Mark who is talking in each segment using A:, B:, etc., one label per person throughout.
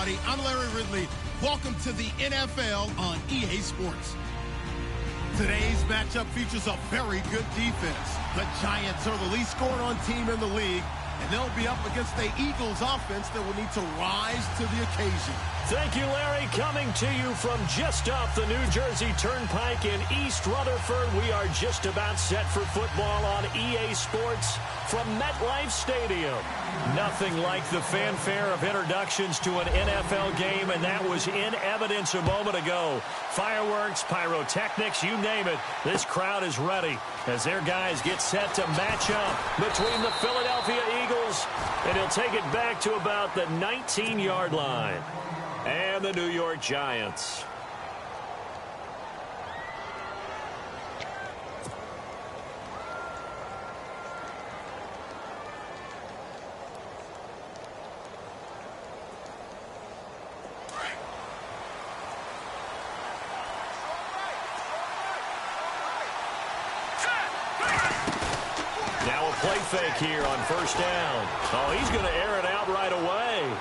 A: everybody. I'm Larry Ridley. Welcome to the NFL on EA Sports. Today's matchup features a very good defense. The Giants are the least scored on team in the league, and they'll be up against the Eagles offense that will need to rise to the occasion.
B: Thank you, Larry. Coming to you from just off the New Jersey Turnpike in East Rutherford, we are just about set for football on EA Sports from MetLife Stadium. Nothing like the fanfare of introductions to an NFL game, and that was in evidence a moment ago. Fireworks, pyrotechnics, you name it. This crowd is ready as their guys get set to match up between the Philadelphia Eagles, and he'll take it back to about the 19-yard line. And the New York Giants. Now a play fake here on first down. Oh, he's going to air it out right away.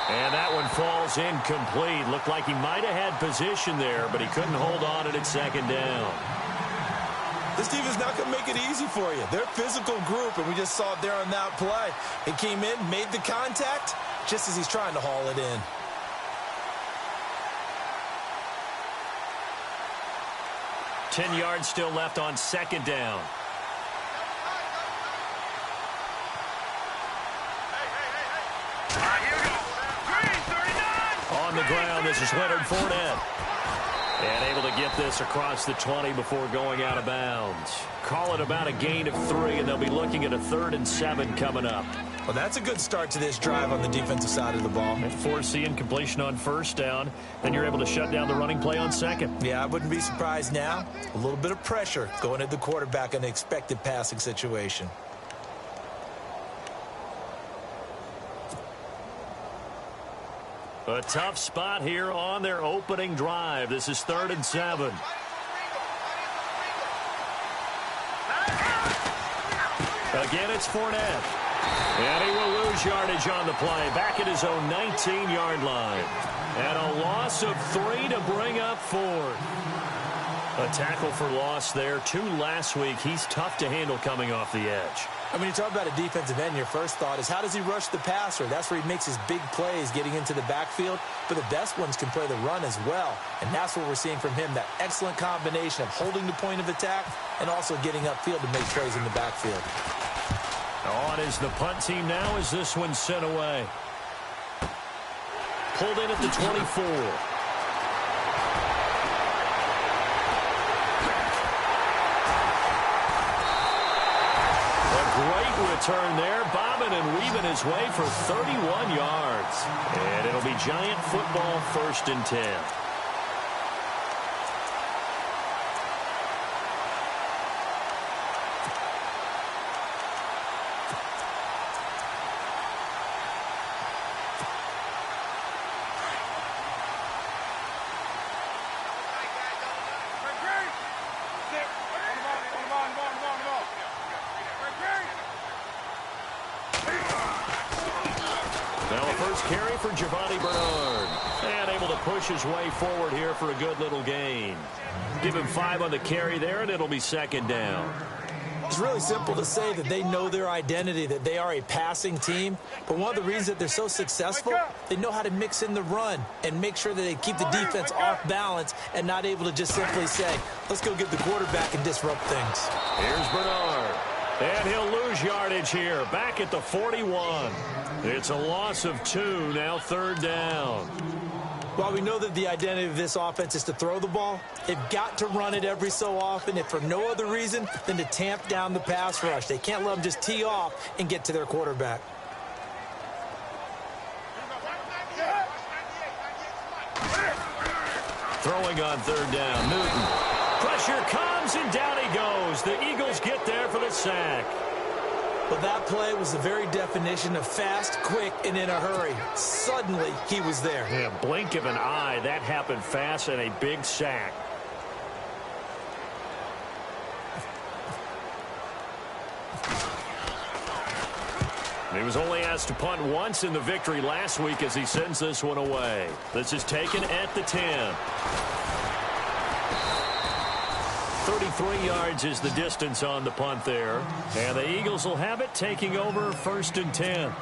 B: And that one falls incomplete. Looked like he might have had position there, but he couldn't hold on it at second down.
C: This defense not going to make it easy for you. They're a physical group, and we just saw it there on that play. He came in, made the contact, just as he's trying to haul it in.
B: Ten yards still left on second down. On the ground, this is Leonard Fournette. And able to get this across the 20 before going out of bounds. Call it about a gain of 3, and they'll be looking at a 3rd and 7 coming up.
C: Well, that's a good start to this drive on the defensive side of the ball.
B: And force the incompletion on first down, then you're able to shut down the running play on second.
C: Yeah, I wouldn't be surprised now. A little bit of pressure going at the quarterback in an expected passing situation.
B: A tough spot here on their opening drive. This is 3rd and 7. Again, it's Fournette. And he will lose yardage on the play. Back at his own 19-yard line. And a loss of 3 to bring up 4. A tackle for loss there. 2 last week. He's tough to handle coming off the edge.
C: I mean, you talk about a defensive end, your first thought is how does he rush the passer? That's where he makes his big plays getting into the backfield. But the best ones can play the run as well. And that's what we're seeing from him, that excellent combination of holding the point of attack and also getting upfield to make plays in the backfield.
B: On is the punt team now as this one's sent away. Pulled in at the 24. Great return there, bobbing and weaving his way for 31 yards. And it'll be Giant football, 1st and 10. Carry for Giovanni Bernard. And able to push his way forward here for a good little gain. Give him 5 on the carry there, and it'll be 2nd down.
C: It's really simple to say that they know their identity, that they are a passing team. But one of the reasons that they're so successful, they know how to mix in the run and make sure that they keep the defense off balance and not able to just simply say, let's go get the quarterback and disrupt things.
B: Here's Bernard. And he'll lose yardage here, back at the 41. It's a loss of 2, now 3rd down.
C: While we know that the identity of this offense is to throw the ball, they've got to run it every so often, if for no other reason than to tamp down the pass rush. They can't let them just tee off and get to their quarterback.
B: Throwing on 3rd down, Newton. Pressure comes, and down he goes. The Eagles get there for the sack.
C: Well, that play was the very definition of fast, quick, and in a hurry. Suddenly, he was there.
B: Yeah, blink of an eye. That happened fast, and a big sack. He was only asked to punt once in the victory last week as he sends this one away. This is taken at the 10. 33 yards is the distance on the punt there. And the Eagles will have it, taking over 1st and 10.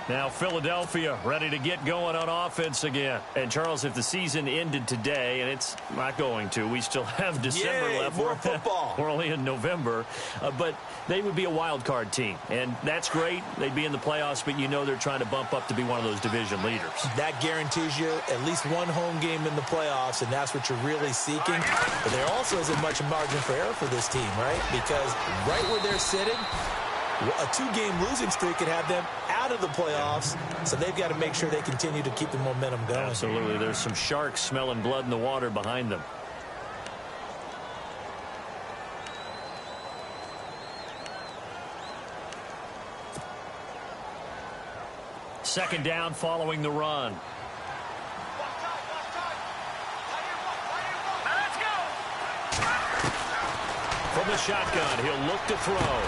B: Now Philadelphia ready to get going on offense again. And Charles, if the season ended today, and it's not going to, we still have December left.
C: More football.
B: We're only in November. But they would be a wild card team. And that's great. They'd be in the playoffs, but you know they're trying to bump up to be one of those division leaders. That
C: guarantees you at least one home game in the playoffs, and that's what you're really seeking. But there also isn't much margin for error for this team, right? Because right where they're sitting, a 2-game losing streak could have them out of the playoffs, so they've got to make sure they continue to keep the momentum going.
B: Absolutely. There's some sharks smelling blood in the water behind them. Second down following the run. From the shotgun, he'll look to throw.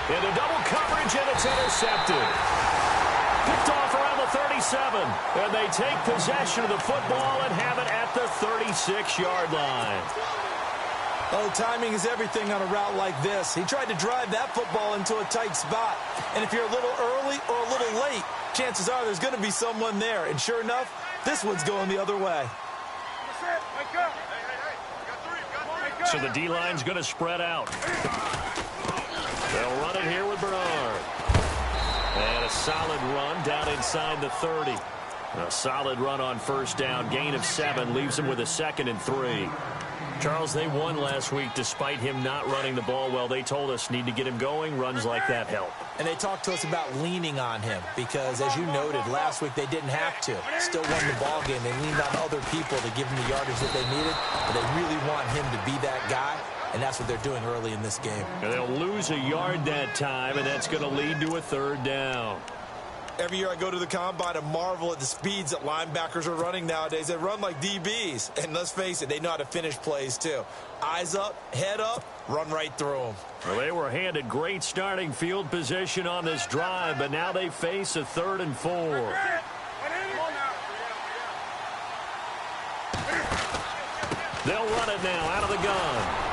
B: Into double coverage, and it's intercepted. Picked off around the 37. And they take possession of the football and have it at the 36-yard line.
C: Oh, timing is everything on a route like this. He tried to drive that football into a tight spot. And if you're a little early or a little late, chances are there's going to be someone there. And sure enough, this one's going the other way.
B: So the D-line's going to spread out. They'll run it here with Bernard. And a solid run down inside the 30. A solid run on first down. Gain of 7 leaves them with a 2nd and 3. Charles, they won last week despite him not running the ball well. They told us need to get him going. Runs like that help.
C: And they talked to us about leaning on him because, as you noted, last week they didn't have to. Still won the ball game. They leaned on other people to give him the yardage that they needed. But they really want him to be that guy. And that's what they're doing early in this game.
B: And they'll lose a yard that time, and that's going to lead to a 3rd down.
C: Every year I go to the combine and marvel at the speeds that linebackers are running nowadays. They run like DBs. And let's face it, they know how to finish plays too. Eyes up, head up, run right through them.
B: Well, they were handed great starting field position on this drive, but now they face a 3rd and 4. They'll run it now out of the gun.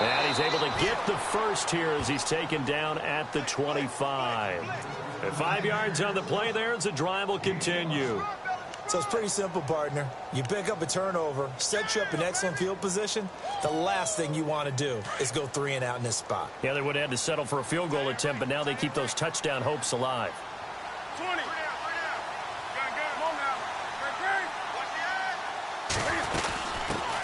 B: And he's able to get the first here as he's taken down at the 25. And 5 yards on the play there as the drive will continue.
C: So it's pretty simple, partner. You pick up a turnover, set you up in excellent field position. The last thing you want to do is go 3 and out in this spot.
B: Yeah, they would have had to settle for a field goal attempt, but now they keep those touchdown hopes alive.
D: 20.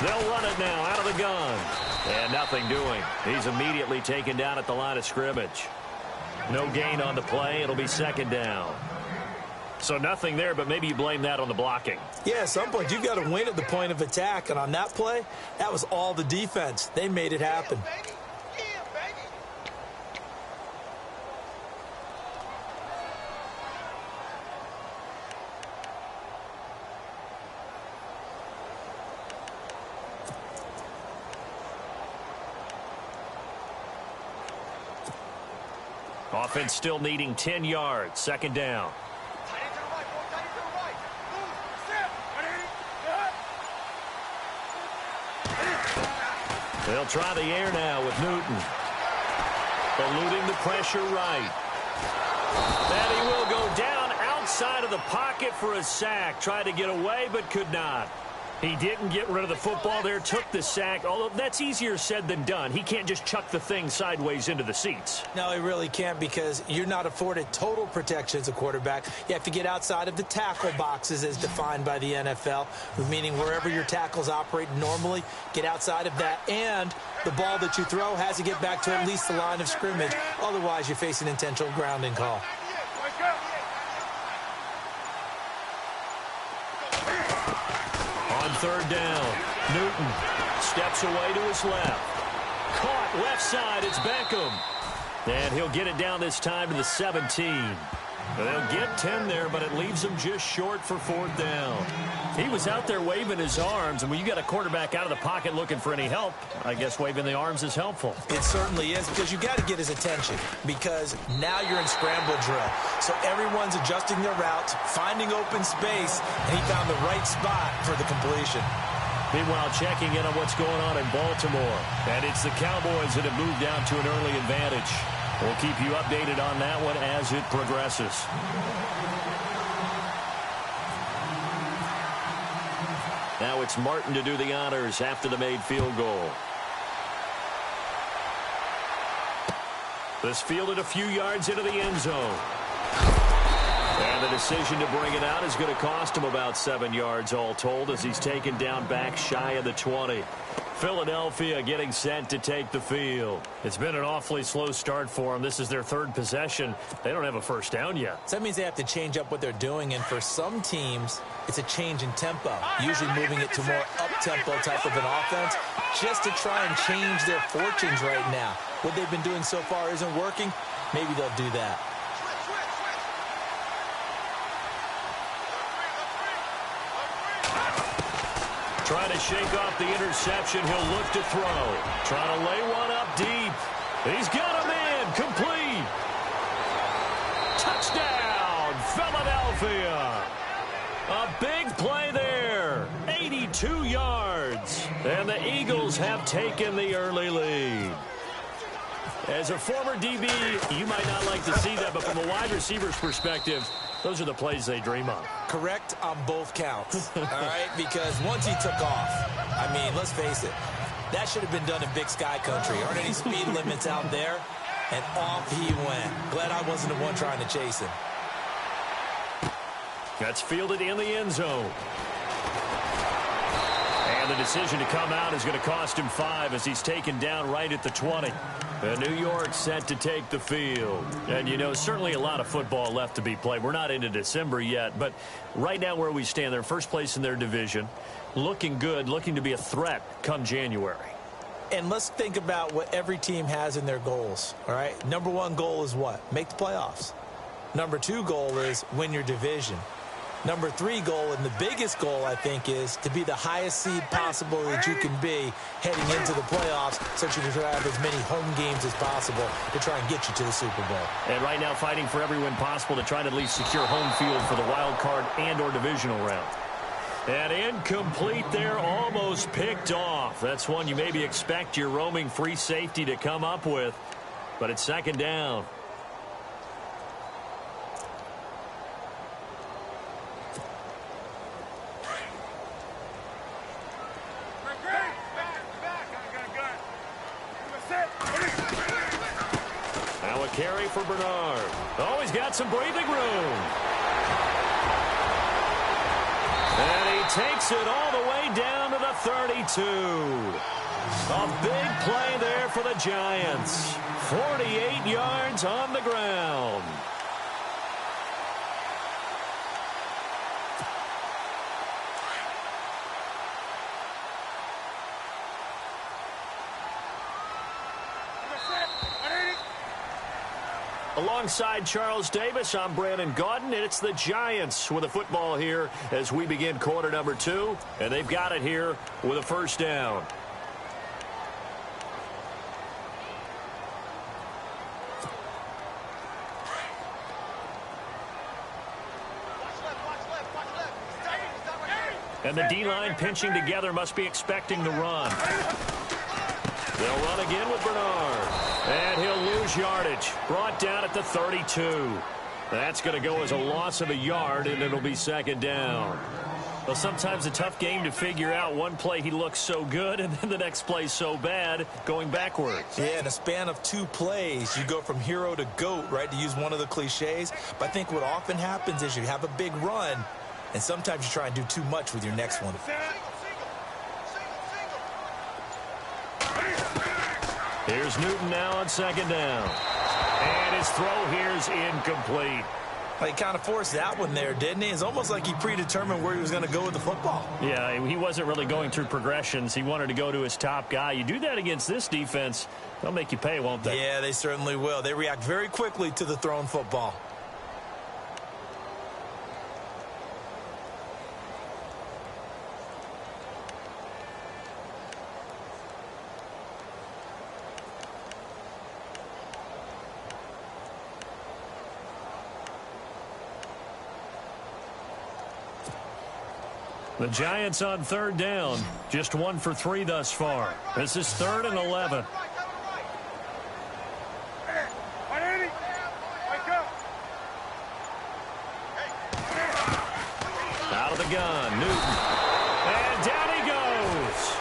B: They'll run it now out of the gun. And nothing doing. He's immediately taken down at the line of scrimmage. No gain on the play. It'll be 2nd down. So nothing there, but maybe you blame that on the blocking.
C: Yeah, at some point you've got to win at the point of attack. And on that play, that was all the defense. They made it happen.
B: Offense still needing 10 yards. 2nd down. They'll try the air now with Newton. Eluding the pressure right. And he will go down outside of the pocket for a sack. Tried to get away but could not. He didn't get rid of the football there, took the sack, although that's easier said than done. He can't just chuck the thing sideways into the seats.
C: No, he really can't because you're not afforded total protection as a quarterback. You have to get outside of the tackle boxes as defined by the NFL, meaning wherever your tackles operate normally, get outside of that, and the ball that you throw has to get back to at least the line of scrimmage. Otherwise, you face an intentional grounding call.
B: On 3rd down, Newton steps away to his left. Caught left side, it's Beckham. And he'll get it down this time to the 17. They'll get 10 there, but it leaves them just short for 4th down. He was out there waving his arms, and when you got a quarterback out of the pocket looking for any help, I guess waving the arms is helpful.
C: It certainly is, because you got to get his attention, because now you're in scramble drill. So everyone's adjusting their routes, finding open space, and he found the right spot for the completion.
B: Meanwhile, checking in on what's going on in Baltimore. And it's the Cowboys that have moved down to an early advantage. We'll keep you updated on that one as it progresses. Now it's Martin to do the honors after the made field goal. This fielded a few yards into the end zone. And the decision to bring it out is going to cost him about 7 yards all told as he's taken down back shy of the 20. Philadelphia getting set to take the field. It's been an awfully slow start for them. This is their 3rd possession. They don't have a first down yet.
C: So that means they have to change up what they're doing, and for some teams, it's a change in tempo, usually moving it to more up-tempo type of an offense, just to try and change their fortunes right now. What they've been doing so far isn't working. Maybe they'll do that.
B: Trying to shake off the interception. He'll look to throw. Trying to lay one up deep. He's got him in. Complete. Touchdown, Philadelphia. A big play there. 82 yards. And the Eagles have taken the early lead. As a former DB, you might not like to see that, but from a wide receiver's perspective, those are the plays they dream of.
C: Correct on both counts, all right? Because once he took off, I mean, let's face it, that should have been done in Big Sky Country. Aren't any speed limits out there? And off he went. Glad I wasn't the one trying to chase him.
B: That's fielded in the end zone. And the decision to come out is going to cost him 5 as he's taken down right at the 20. And New York set to take the field. And, you know, certainly a lot of football left to be played. We're not into December yet, but right now where we stand, they're first place in their division. Looking good, looking to be a threat come January.
C: And let's think about what every team has in their goals, all right? Number 1 goal is what? Make the playoffs. Number 2 goal is win your division. Number 3 goal, and the biggest goal, I think, is to be the highest seed possible that you can be heading into the playoffs so that you can have as many home games as possible to try and get you to the Super Bowl.
B: And right now fighting for every win possible to try to at least secure home field for the wild card and or divisional round. And incomplete there, almost picked off. That's one you maybe expect your roaming free safety to come up with, but it's 2nd down. Now a carry for Bernard. Oh, he's got some breathing room. And he takes it all the way down to the 32. A big play there for the Giants. 48 yards on the ground. Alongside Charles Davis, I'm Brandon Gaudin, and it's the Giants with a football here as we begin quarter number 2, and they've got it here with a 1st down. And the D-line pinching together must be expecting the run. They'll run again with Bernard. And he'll lose yardage. Brought down at the 32. That's going to go as a loss of a yard, and it'll be 2nd down. Well, sometimes a tough game to figure out. One play he looks so good, and then the next play so bad, going backwards.
C: Yeah, in a span of 2 plays, you go from hero to GOAT, right, to use one of the cliches. But I think what often happens is you have a big run, and sometimes you try and do too much with your next one.
B: Here's Newton now on 2nd down. And his throw here is incomplete.
C: Well, he kind of forced that one there, didn't he? It's almost like he predetermined where he was going to go with the football.
B: Yeah, he wasn't really going through progressions. He wanted to go to his top guy. You do that against this defense, they'll make you pay, won't they?
C: Yeah, they certainly will. They react very quickly to the thrown football.
B: The Giants on third down. Just 1 for 3 thus far. This is 3rd and 11. Out of the gun, Newton. And down he goes.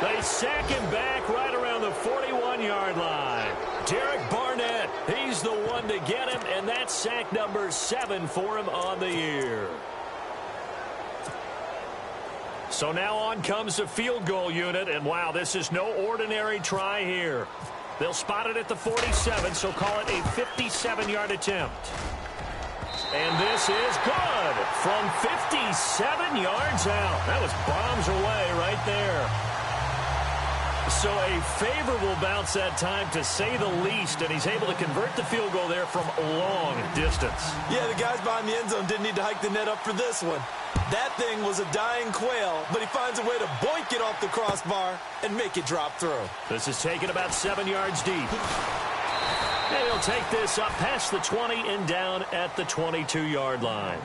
B: They sack him back right around the 41-yard line. Derek Barnett, he's the one to get him, and that's sack number 7 for him on the year. So now on comes the field goal unit, and wow, this is no ordinary try here. They'll spot it at the 47, so call it a 57-yard attempt. And this is good from 57 yards out. That was bombs away right there. So a favorable bounce that time, to say the least, and he's able to convert the field goal there from a long distance.
C: Yeah, the guys behind the end zone didn't need to hike the net up for this one. That thing was a dying quail, but he finds a way to boink it off the crossbar and make it drop through.
B: This is taken about 7 yards deep. And he'll take this up past the 20 and down at the 22-yard line.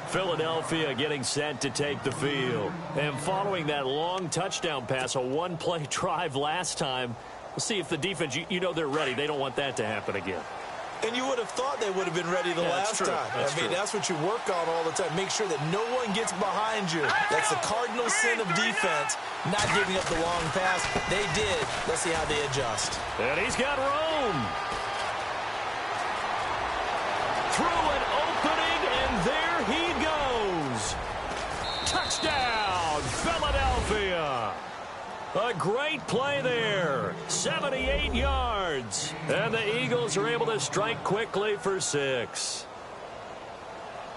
B: Philadelphia getting set to take the field. And following that long touchdown pass, a one-play drive last time, we'll see if the defense, you know they're ready. They don't want that to happen again.
C: And you would have thought they would have been ready the last time. I mean, that's what you work on all the time. Make sure that no one gets behind you. That's the cardinal sin of defense, not giving up the long pass. They did. Let's see how they adjust.
B: And he's got room. Through an opening, and there he goes. Touchdown, Philadelphia. A great play there. 78 yards. And the Eagles are able to strike quickly for 6.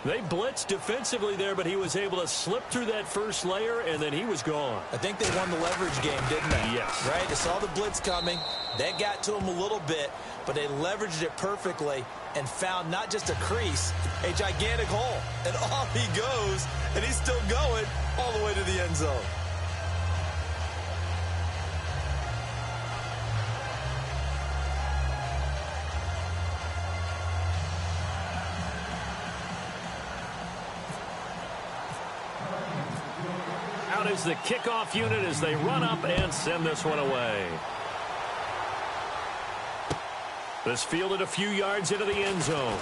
B: They blitzed defensively there, but he was able to slip through that first layer, and then he was gone.
C: I think they won the leverage game, didn't they?
B: Yes.
C: Right? They saw the blitz coming. That got to him a little bit, but they leveraged it perfectly and found not just a crease, a gigantic hole. And off he goes, and he's still going all the way to the end zone.
B: Out is the kickoff unit as they run up and send this one away. This fielded a few yards into the end zone.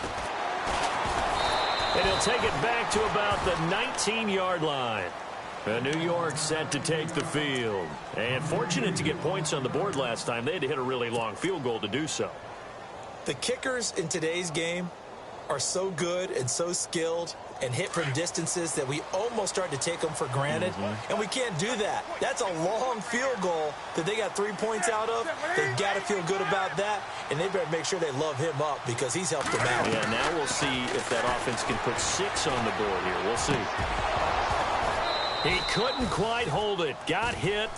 B: And he'll take it back to about the 19-yard line. And New York set to take the field. And fortunate to get points on the board last time. They had to hit a really long field goal to do so.
C: The kickers in today's game are so good and so skilled and hit from distances that we almost start to take them for granted. And we can't do that. That's a long field goal that they got 3 points out of. They've got to feel good about that, and they better make sure they love him up because he's helped them out.
B: Yeah, now we'll see if that offense can put 6 on the board here. We'll see. He couldn't quite hold it. Got hit.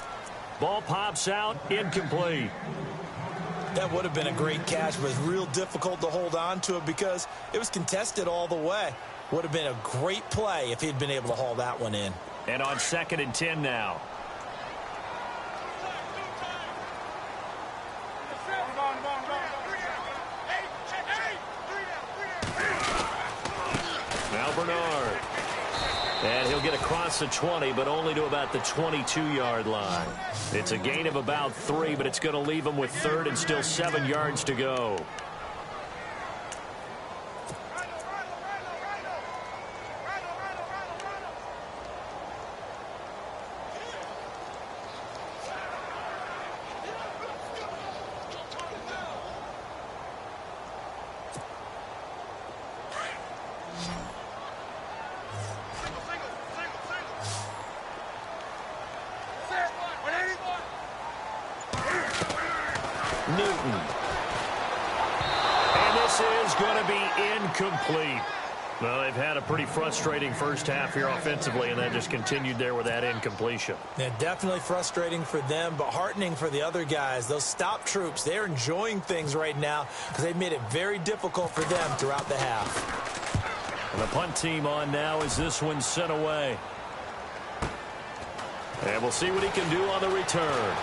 B: Ball pops out. Incomplete.
C: That would have been a great catch, but it's real difficult to hold on to it because it was contested all the way. Would have been a great play if he'd been able to haul that one in.
B: And on 2nd and 10 now. Now Bernard. And he'll get across the 20, but only to about the 22-yard line. It's a gain of about 3, but it's going to leave him with 3rd and still 7 yards to go. Newton. And this is going to be incomplete. Well, they've had a pretty frustrating first half here offensively, and that just continued there with that incompletion.
C: Yeah, definitely frustrating for them, but heartening for the other guys. Those stop troops, they're enjoying things right now because they've made it very difficult for them throughout the half.
B: And the punt team on now as this one's sent away. And we'll see what he can do on the return.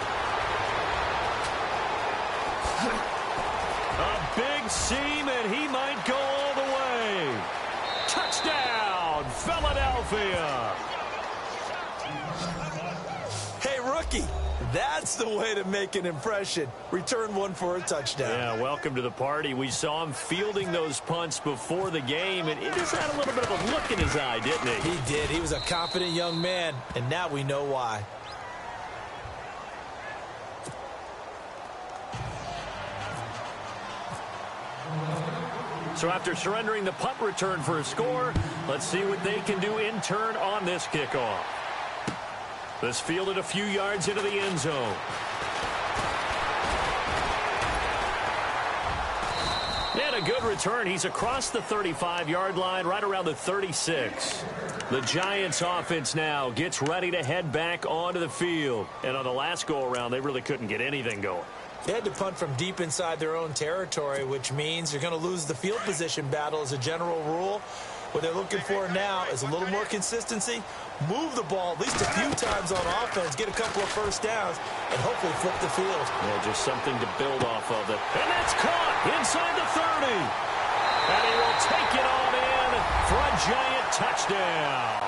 B: A big seam, and he might go all the way. Touchdown, Philadelphia.
C: That's the way to make an impression. Return one for a touchdown.
B: Yeah, welcome to the party. We saw him fielding those punts before the game, and he just had a little bit of a look in his eye, didn't he?
C: He did. He was a confident young man, and now we know why.
B: So after surrendering the punt return for a score, let's see what they can do in turn on this kickoff. This fielded a few yards into the end zone. And a good return. He's across the 35-yard line, right around the 36. The Giants offense now gets ready to head back onto the field. And on the last go-around, they really couldn't get anything going.
C: They had to punt from deep inside their own territory, which means you're going to lose the field position battle as a general rule. What they're looking for now is a little more consistency, move the ball at least a few times on offense, get a couple of first downs, and hopefully flip the field.
B: Yeah, just something to build off of it. And that's caught inside the 30. And he will take it on in for a Giant touchdown.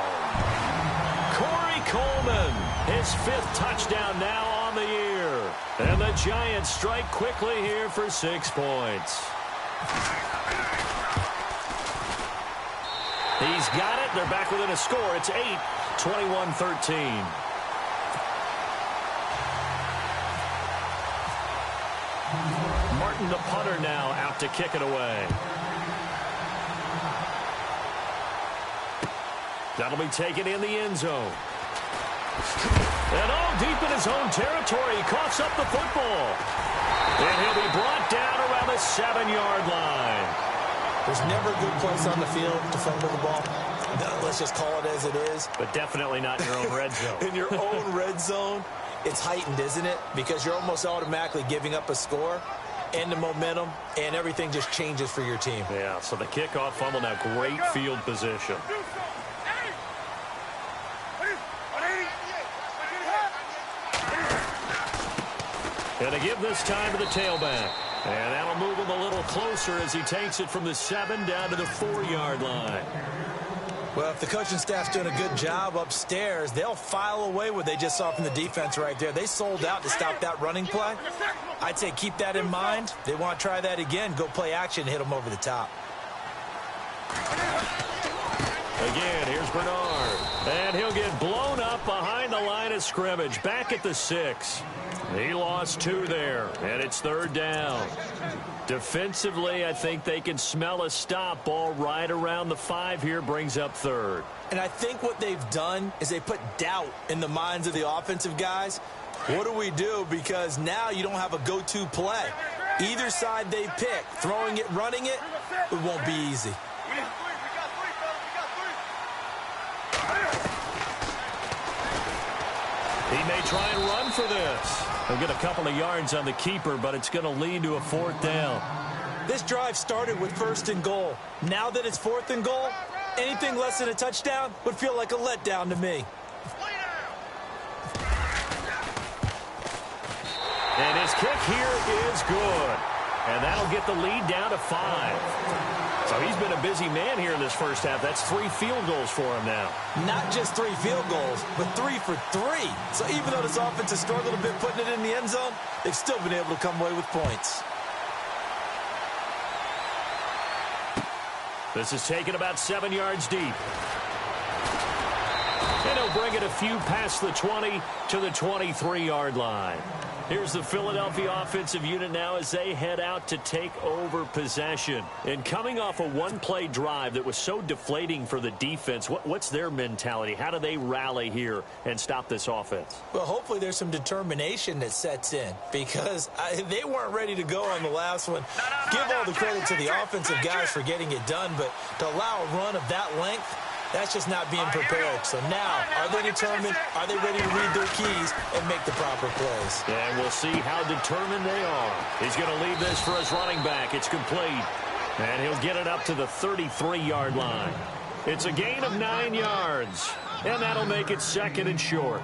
B: Corey Coleman, his 5th touchdown now on the year. And the Giants strike quickly here for 6 points. He's got it. They're back within a score. It's 8, 21-13. Martin, the punter, now out to kick it away. That'll be taken in the end zone. And all deep in his own territory. He coughs up the football. And he'll be brought down around the 7-yard line.
C: There's never a good place on the field to fumble the ball. No, let's just call it as it is.
B: But definitely not in your own red zone.
C: In your own red zone, it's heightened, isn't it? Because you're almost automatically giving up a score and the momentum, and everything just changes for your team.
B: Yeah, so the kickoff fumble now, great field position. And a give this time to the tailback. And that'll move him a little closer as he takes it from the 7 down to the 4-yard line.
C: Well, if the coaching staff's doing a good job upstairs, they'll file away what they just saw from the defense right there. They sold out to stop that running play. I'd say keep that in mind. They want to try that again. Go play action, hit them over the top.
B: Again, here's Bernard. And he'll get blown up behind the line of scrimmage. Back at the 6. He lost 2 there, and it's 3rd down. Defensively, I think they can smell a stop. Ball right around the 5 here, brings up 3rd.
C: And I think what they've done is they put doubt in the minds of the offensive guys. What do we do? Because now you don't have a go-to play. Either side they pick, throwing it, running it, it won't be easy.
B: He may try and run for this. He'll get a couple of yards on the keeper, but it's going to lead to a 4th down.
C: This drive started with 1st and goal. Now that it's 4th and goal, anything less than a touchdown would feel like a letdown to me.
B: And his kick here is good. And that'll get the lead down to 5. So he's been a busy man here in this first half. That's 3 field goals for him now.
C: Not just 3 field goals, but 3 for 3. So even though this offense has struggled a bit putting it in the end zone, they've still been able to come away with points.
B: This is taken about 7 yards deep. And he'll bring it a few past the 20 to the 23-yard line. Here's the Philadelphia offensive unit now as they head out to take over possession. And coming off a one-play drive that was so deflating for the defense, what's their mentality? How do they rally here and stop this offense?
C: Well, hopefully there's some determination that sets in because they weren't ready to go on the last one. Give all the credit to the offensive guys for getting it done, but to allow a run of that length, that's just not being prepared. So now, are they determined? Are they ready to read their keys and make the proper plays?
B: And we'll see how determined they are. He's going to leave this for his running back. It's complete. And he'll get it up to the 33-yard line. It's a gain of 9 yards. And that'll make it 2nd and short.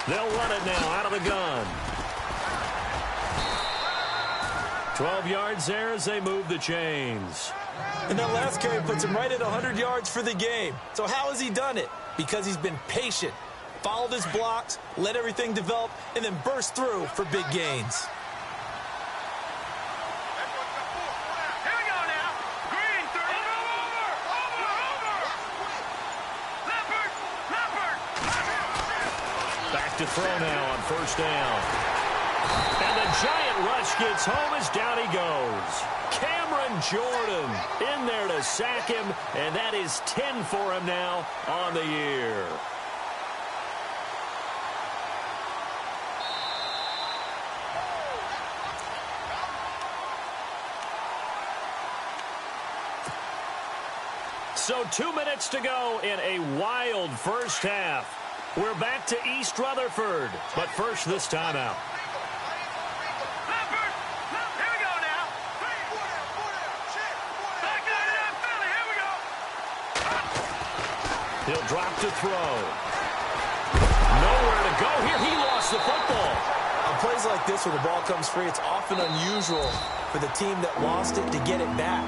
B: They'll run it now out of the gun. 12 yards there as they move the chains.
C: And that last carry puts him right at 100 yards for the game. So how has he done it? Because he's been patient, followed his blocks, let everything develop, and then burst through for big gains.
B: Back to throw now on first down. And the giant rush gets home as down he goes. Cameron Jordan in there to sack him, and that is 10 for him now on the year. So 2 minutes to go in a wild first half. We're back to East Rutherford, but first this timeout. He'll drop to throw. Nowhere to go here. He lost the football.
C: On plays like this where the ball comes free, it's often unusual for the team that lost it to get it back.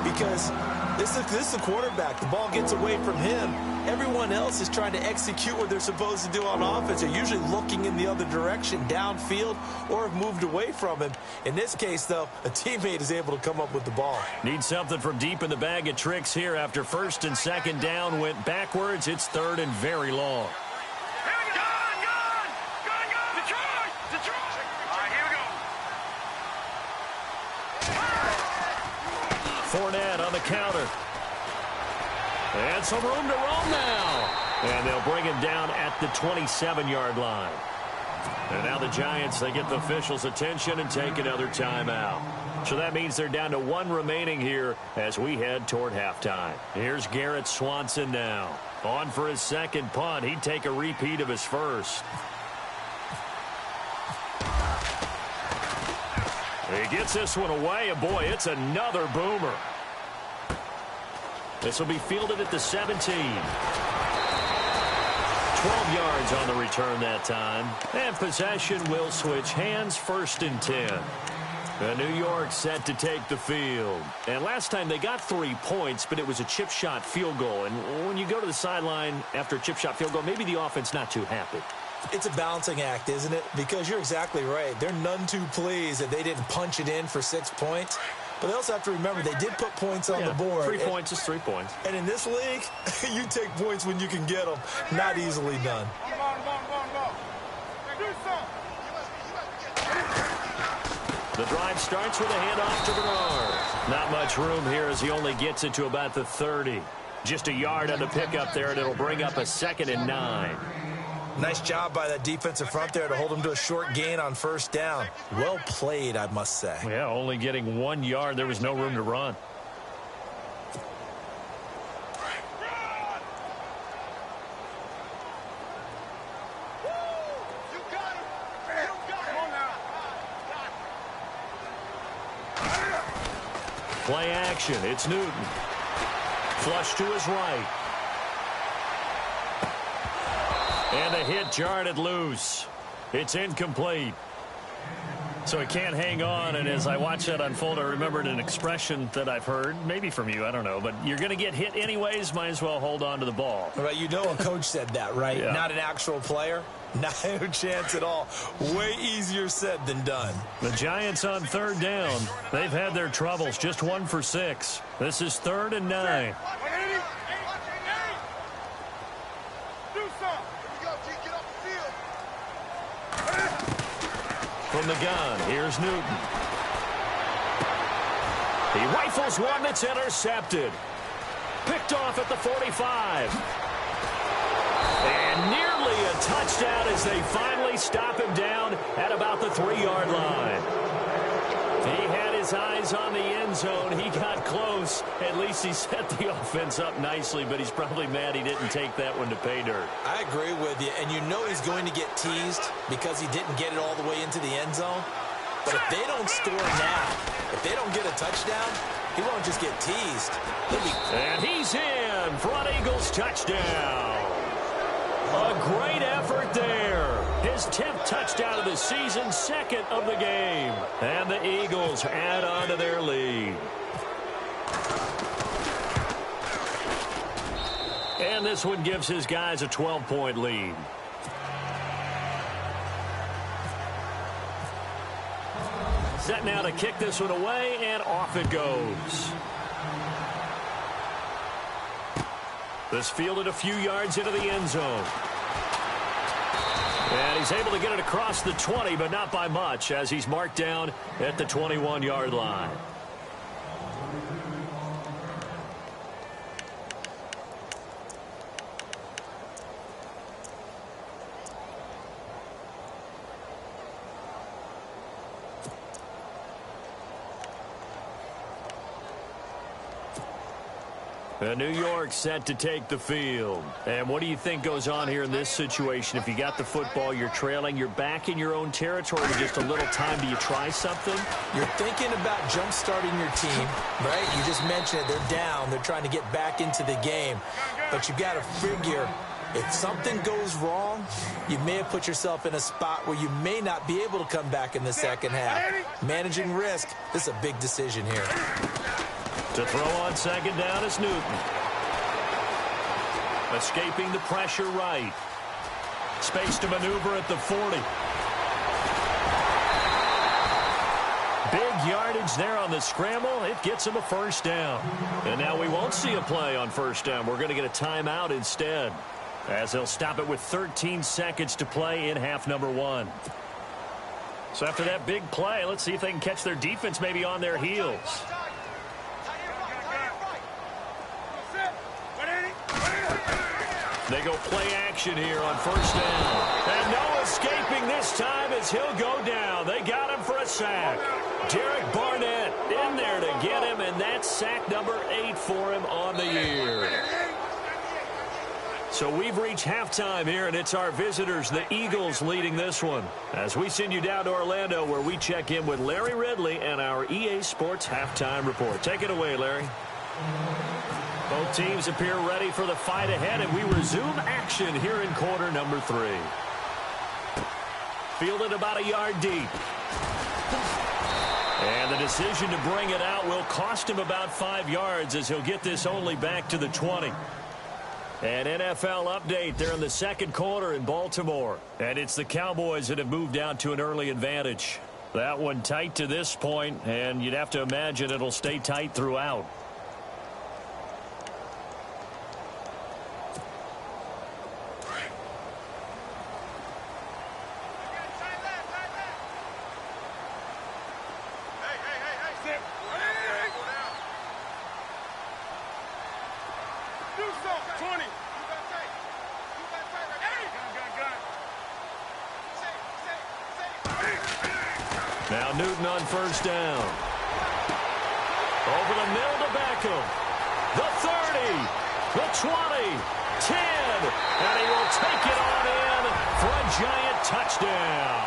C: Because this is the quarterback. The ball gets away from him. Everyone else is trying to execute what they're supposed to do on offense. They're usually looking in the other direction, downfield, or have moved away from him. In this case, though, a teammate is able to come up with the ball.
B: Need something from deep in the bag of tricks here. After first and second down went backwards, it's third and very long. Fournette on the counter. And some room to roam now. And they'll bring him down at the 27-yard line. And now the Giants, they get the officials' attention and take another timeout. So that means they're down to one remaining here as we head toward halftime. Here's Garrett Swanson now. On for his second punt. He'd take a repeat of his first. He gets this one away, and boy, it's another boomer. This will be fielded at the 17. 12 yards on the return that time. And possession will switch hands, first and 10. New York set to take the field. And last time they got 3 points, but it was a chip shot field goal. And when you go to the sideline after a chip shot field goal, maybe the offense not too happy.
C: It's a balancing act, isn't it? Because you're exactly right. They're none too pleased that they didn't punch it in for 6 points. But they also have to remember they did put points on the board.
B: 3 points is 3 points.
C: And in this league, you take points when you can get them. Not easily done.
B: The drive starts with a handoff to Bernard. Not much room here as he only gets it to about the 30. Just a yard on the pickup there, and it'll bring up a 2nd and 9.
C: Nice job by that defensive front there to hold him to a short gain on first down. Well played, I must say.
B: Yeah, only getting 1 yard. There was no room to run. Play action. It's Newton. Flush to his right. And the hit jarred it loose. It's incomplete. So he can't hang on, and as I watch that unfold, I remembered an expression that I've heard, maybe from you, I don't know, but you're going to get hit anyways, might as well hold on to the ball.
C: Right, you know a coach said that, right?
B: Yeah.
C: Not an actual player. Not a chance at all. Way easier said than done.
B: The Giants on third down. They've had their troubles, just 1 for 6. This is 3rd and 9. From the gun, here's Newton. He rifles one that's intercepted. Picked off at the 45. And nearly a touchdown as they finally stop him down at about the 3-yard line. He had his eyes on the end zone. He got close. At least he set the offense up nicely, but he's probably mad he didn't take that one to pay dirt.
C: I agree with you, and you know he's going to get teased because he didn't get it all the way into the end zone. But if they don't score now, if they don't get a touchdown, he won't just get teased.
B: And he's in. Front Eagles touchdown. A great effort there. His 10th touchdown of the season, 2nd of the game. And the Eagles add on to their lead. And this one gives his guys a 12-point lead. Set now to kick this one away, and off it goes. This fielded a few yards into the end zone. And he's able to get it across the 20, but not by much, as he's marked down at the 21-yard line. New York set to take the field. And what do you think goes on here in this situation? If you got the football, you're trailing, you're back in your own territory with just a little time. Do you try something?
C: You're thinking about jump-starting your team, right? You just mentioned it. They're down. They're trying to get back into the game. But you've got to figure, if something goes wrong, you may have put yourself in a spot where you may not be able to come back in the second half. Managing risk, this is a big decision here.
B: To throw on second down is Newton. Escaping the pressure right. Space to maneuver at the 40. Big yardage there on the scramble. It gets him a first down. And now we won't see a play on first down. We're going to get a timeout instead, as they'll stop it with 13 seconds to play in half number 1. So after that big play, let's see if they can catch their defense maybe on their heels. They go play action here on first down. And no escaping this time as he'll go down. They got him for a sack. Derek Barnett in there to get him, and that's sack number 8 for him on the year. So we've reached halftime here, and it's our visitors, the Eagles, leading this one. As we send you down to Orlando, where we check in with Larry Ridley and our EA Sports Halftime Report. Take it away, Larry. Both teams appear ready for the fight ahead, and we resume action here in quarter number 3. Fielded about a yard deep. And the decision to bring it out will cost him about 5 yards, as he'll get this only back to the 20. An NFL update there in the second quarter in Baltimore. And it's the Cowboys that have moved out to an early advantage. That one tight to this point, and you'd have to imagine it'll stay tight throughout. Now Newton on first down. Over the middle to Beckham. The 30, the 20, 10, and he will take it on in for a giant touchdown.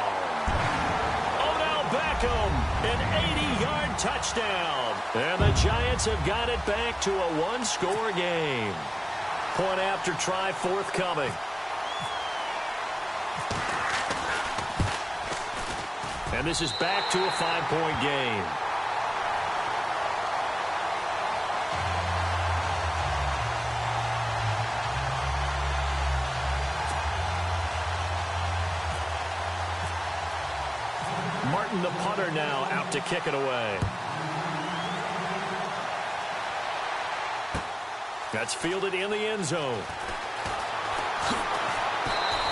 B: Odell Beckham, an 80-yard touchdown. And the Giants have got it back to a one-score game. Point after try forthcoming. And this is back to a 5-point game. Martin, the punter, now out to kick it away. That's fielded in the end zone.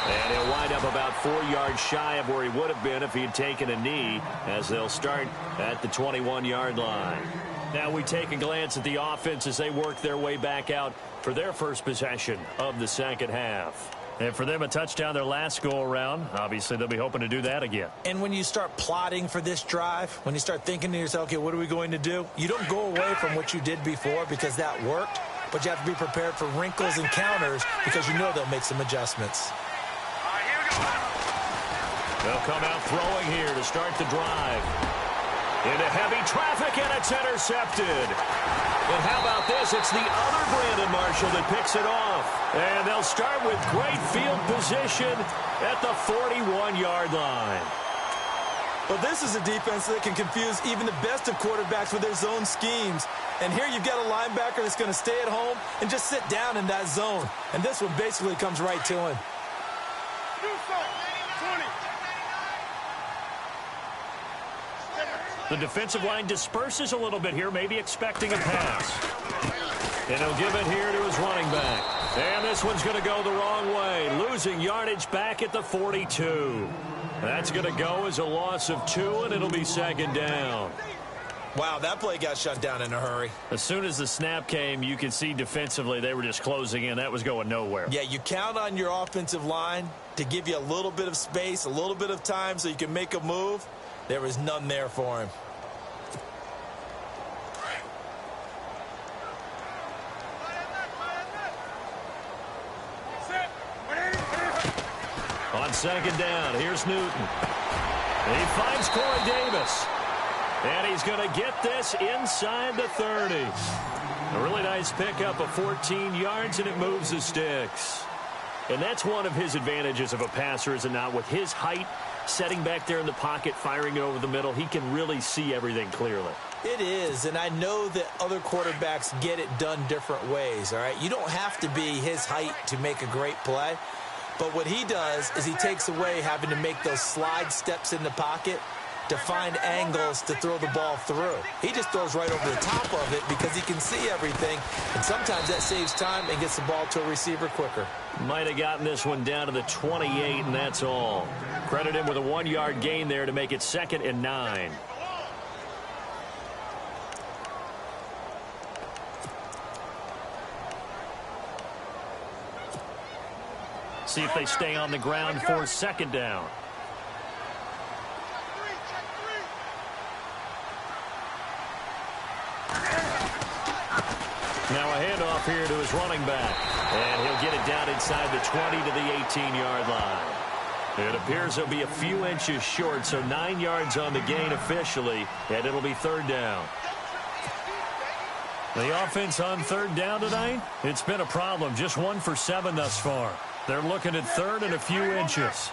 B: And he'll wind up about 4 yards shy of where he would have been if he had taken a knee, as they'll start at the 21-yard line. Now we take a glance at the offense as they work their way back out for their first possession of the second half. And for them, a touchdown their last go-around. Obviously, they'll be hoping to do that again.
C: And when you start plotting for this drive, when you start thinking to yourself, okay, what are we going to do? You don't go away from what you did before because that worked, but you have to be prepared for wrinkles and counters because you know they'll make some adjustments.
B: They'll come out throwing here to start the drive. Into heavy traffic, and it's intercepted. And how about this? It's the other Brandon Marshall that picks it off. And they'll start with great field position at the 41-yard line.
C: Well, this is a defense that can confuse even the best of quarterbacks with their zone schemes. And here you've got a linebacker that's going to stay at home and just sit down in that zone. And this one basically comes right to him.
B: The defensive line disperses a little bit here, maybe expecting a pass. And he'll give it here to his running back. And this one's going to go the wrong way, losing yardage back at the 42. That's going to go as a loss of 2, and it'll be second down.
C: Wow, that play got shut down in a hurry.
B: As soon as the snap came, you could see defensively they were just closing in. That was going nowhere.
C: Yeah, you count on your offensive line to give you a little bit of space, a little bit of time so you can make a move. There was none there for him.
B: On second down, here's Newton. He finds Corey Davis. And he's going to get this inside the 30. A really nice pickup of 14 yards, and it moves the sticks. And that's one of his advantages of a passer, is it not? With his height, setting back there in the pocket, firing it over the middle, he can really see everything clearly.
C: It is, and I know that other quarterbacks get it done different ways, all right? You don't have to be his height to make a great play. But what he does is he takes away having to make those slide steps in the pocket to find angles to throw the ball through. He just throws right over the top of it because he can see everything, and sometimes that saves time and gets the ball to a receiver quicker.
B: Might have gotten this one down to the 28, and that's all. Credit him with a 1-yard gain there to make it 2nd and 9. See if they stay on the ground for second down. Now a handoff here to his running back. And he'll get it down inside the 20 to the 18-yard line. It appears he'll be a few inches short, so 9 yards on the gain officially, and it'll be 3rd down. The offense on 3rd down tonight, it's been a problem. Just 1 for 7 thus far. They're looking at 3rd and a few inches.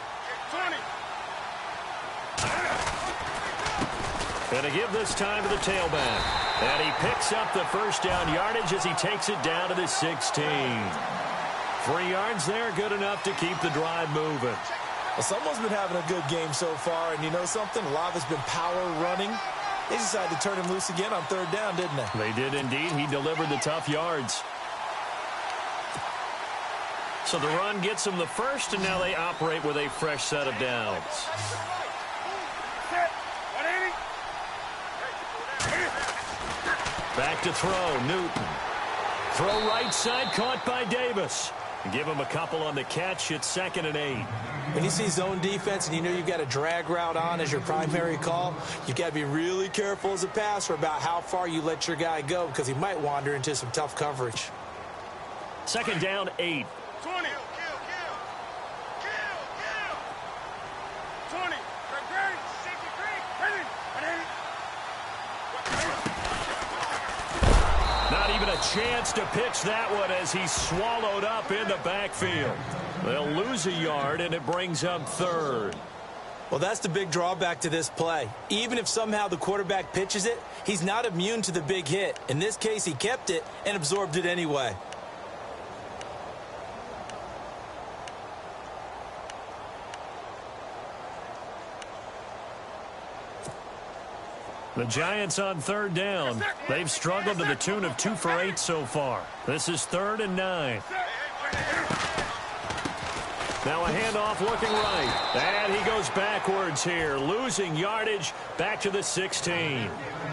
B: And to give this time to the tailback. And he picks up the first down yardage as he takes it down to the 16. 3 yards there, good enough to keep the drive moving.
C: Well, someone's been having a good game so far, and you know something? A lot of it's been power running. They decided to turn him loose again on 3rd down, didn't they?
B: They did indeed. He delivered the tough yards. So the run gets them the first, and now they operate with a fresh set of downs. Back to throw, Newton. Throw right side, caught by Davis. Give him a couple on the catch. It's 2nd and 8.
C: When you see zone defense and you know you've got a drag route on as your primary call, you've got to be really careful as a passer about how far you let your guy go because he might wander into some tough coverage.
B: 2nd down, 8.
D: 20. 20.
B: Not even a chance to pitch that one as he's swallowed up in the backfield. They'll lose a yard, and it brings up 3rd.
C: Well, that's the big drawback to this play. Even if somehow the quarterback pitches it, he's not immune to the big hit. In this case, he kept it and absorbed it anyway.
B: The Giants on 3rd down. They've struggled to the tune of 2 for 8 so far. This is 3rd and 9. Now a handoff looking right. And he goes backwards here, losing yardage back to the 16.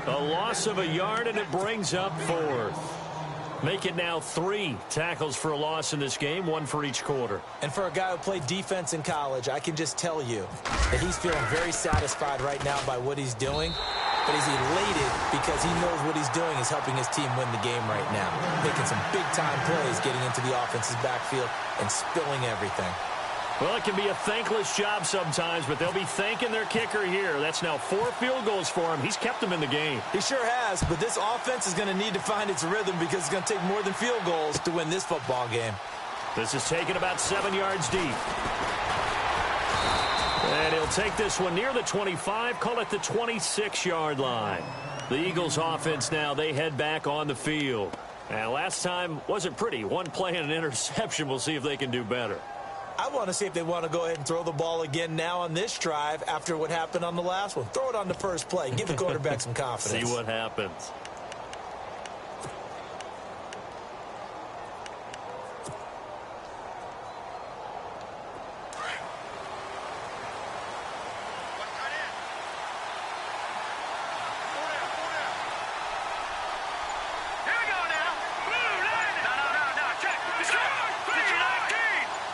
B: A loss of a yard, and it brings up 4th. Make it now 3 tackles for a loss in this game, 1 for each quarter.
C: And for a guy who played defense in college, I can just tell you that he's feeling very satisfied right now by what he's doing. But he's elated because he knows what he's doing is helping his team win the game right now. Making some big-time plays, getting into the offense's backfield and spilling everything.
B: Well, it can be a thankless job sometimes, but they'll be thanking their kicker here. That's now 4 field goals for him. He's kept them in the game.
C: He sure has, but this offense is going to need to find its rhythm because it's going to take more than field goals to win this football game.
B: This is taken about 7 yards deep. And he'll take this one near the 25, call it the 26-yard line. The Eagles offense now, they head back on the field. And last time wasn't pretty. One play and an interception. We'll see if they can do better.
C: I want to see if they want to go ahead and throw the ball again now on this drive after what happened on the last one. Throw it on the first play. Give the quarterback some confidence.
B: See what happens.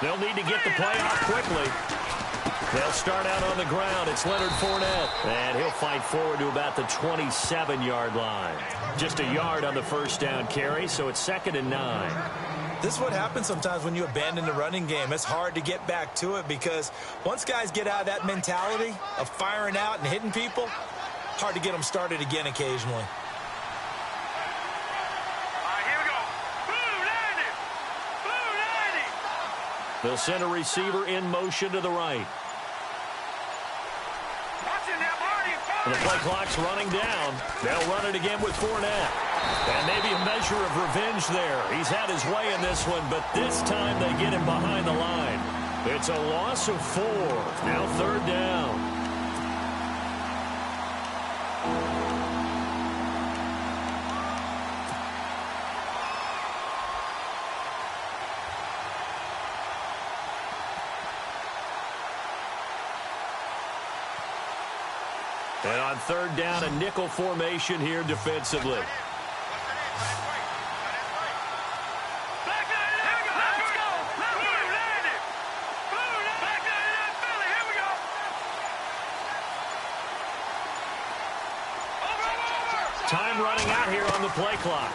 B: They'll need to get the play off quickly. They'll start out on the ground. It's Leonard Fournette. And he'll fight forward to about the 27-yard line. Just a yard on the first down carry, so it's 2nd and 9.
C: This is what happens sometimes when you abandon the running game. It's hard to get back to it because once guys get out of that mentality of firing out and hitting people, hard to get them started again occasionally.
B: They'll send a receiver in motion to the right. And the play clock's running down. They'll run it again with Fournette. And maybe a measure of revenge there. He's had his way in this one, but this time they get him behind the line. It's a loss of 4. Now 3rd down. And on 3rd down, a nickel formation here defensively. Time running out here on the play clock.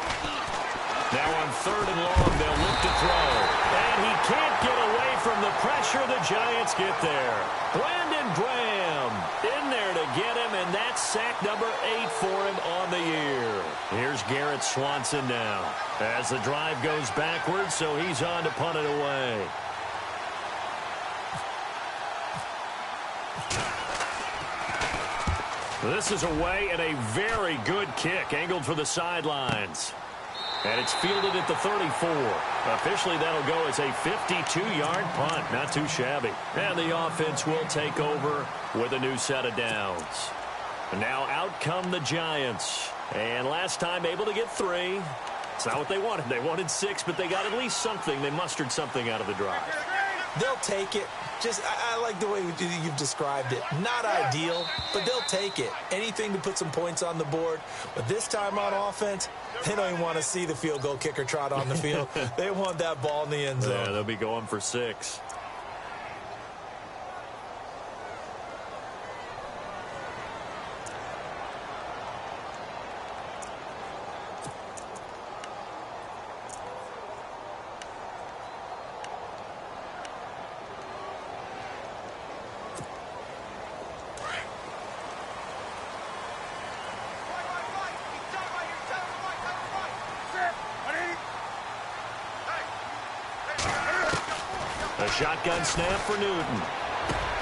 B: Now on 3rd and long, they'll look to throw. And he can't get away from the pressure. The Giants get there. Brandon Graham in there to get him, and that's sack number 8 for him on the year. Here's Garrett Swanson now as the drive goes backwards, so he's on to punt it away. This is away and a very good kick angled for the sidelines. And it's fielded at the 34. Officially, that'll go as a 52-yard punt. Not too shabby. And the offense will take over with a new set of downs. And now out come the Giants. And last time able to get 3. It's not what they wanted. They wanted 6, but they got at least something. They mustered something out of the drive.
C: They'll take it. I like the way you've described it. Not ideal, but they'll take it. Anything to put some points on the board. But this time on offense, they don't even want to see the field goal kicker trot on the field. They want that ball in the end zone.
B: Yeah, they'll be going for 6. Shotgun snap for Newton.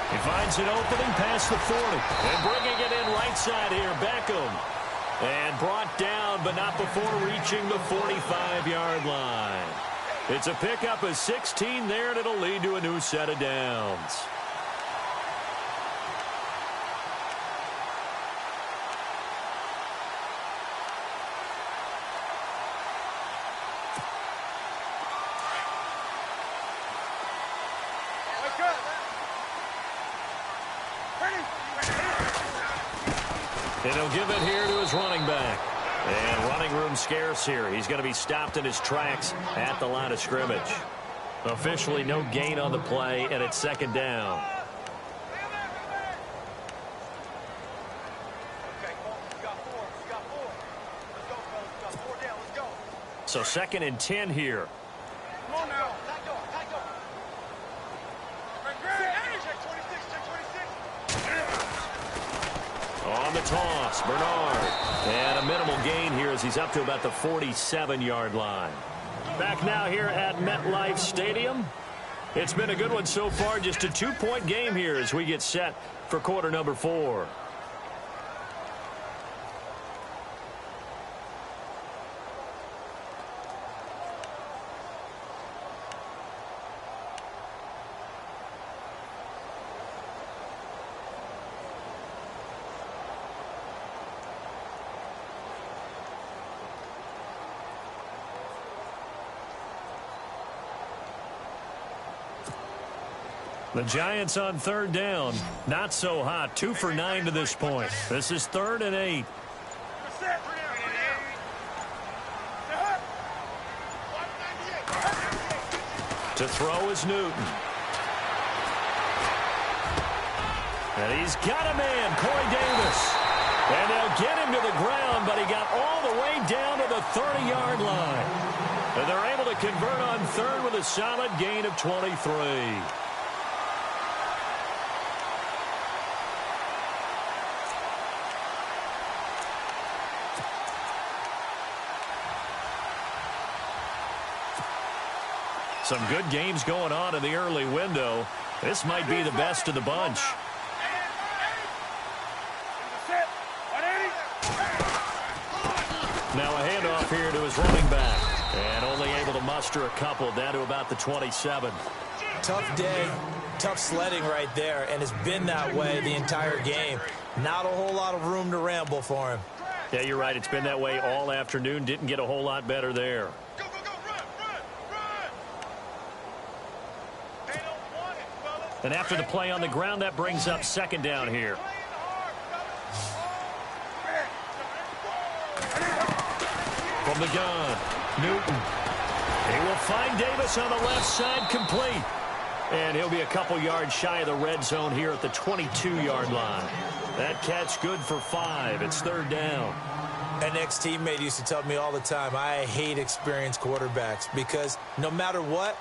B: He finds an opening past the 40. And bringing it in right side here, Beckham. And brought down, but not before reaching the 45-yard line. It's a pickup of 16 there, and it'll lead to a new set of downs. And he'll give it here to his running back. And running room scarce here. He's going to be stopped in his tracks at the line of scrimmage. Officially no gain on the play, and it's 2nd down. So 2nd and 10 here. On the toss, Bernard. And a minimal gain here as he's up to about the 47-yard line. Back now here at MetLife Stadium. It's been a good one so far. Just a 2-point game here as we get set for quarter number 4. The Giants on third down. Not so hot. 2 for 9 to this point. This is 3rd and 8. To throw is Newton. And he's got a man, Corey Davis. And they'll get him to the ground, but he got all the way down to the 30-yard line. And they're able to convert on third with a solid gain of 23. Some good games going on in the early window. This might be the best of the bunch. Now a handoff here to his running back. And only able to muster a couple down to about the 27.
C: Tough day, tough sledding right there, and it's been that way the entire game. Not a whole lot of room to ramble for him.
B: Yeah, you're right. It's been that way all afternoon. Didn't get a whole lot better there. And after the play on the ground, that brings up 2nd down here. From the gun, Newton. He will find Davis on the left side, complete. And he'll be a couple yards shy of the red zone here at the 22-yard line. That catch good for 5. It's 3rd down.
C: An ex-teammate used to tell me all the time, I hate experienced quarterbacks because no matter what,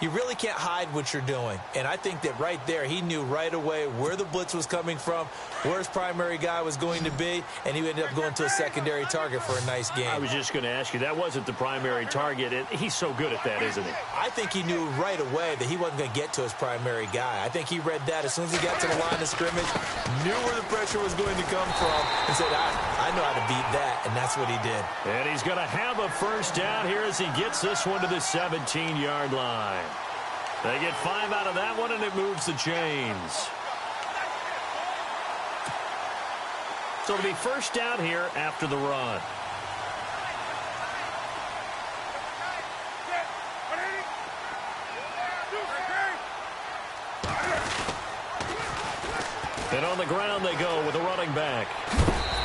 C: you really can't hide what you're doing. And I think that right there, he knew right away where the blitz was coming from, where his primary guy was going to be, and he ended up going to a secondary target for a nice game.
B: I was just going to ask you, that wasn't the primary target. He's so good at that, isn't he?
C: I think he knew right away that he wasn't going to get to his primary guy. I think he read that as soon as he got to the line of scrimmage, knew where the pressure was going to come from, and said, I know how to beat that, and that's what he did.
B: And he's going to have a 1st down here as he gets this one to the 17-yard line. They get 5 out of that one, and it moves the chains. So it'll be 1st down here after the run. And on the ground they go with a running back.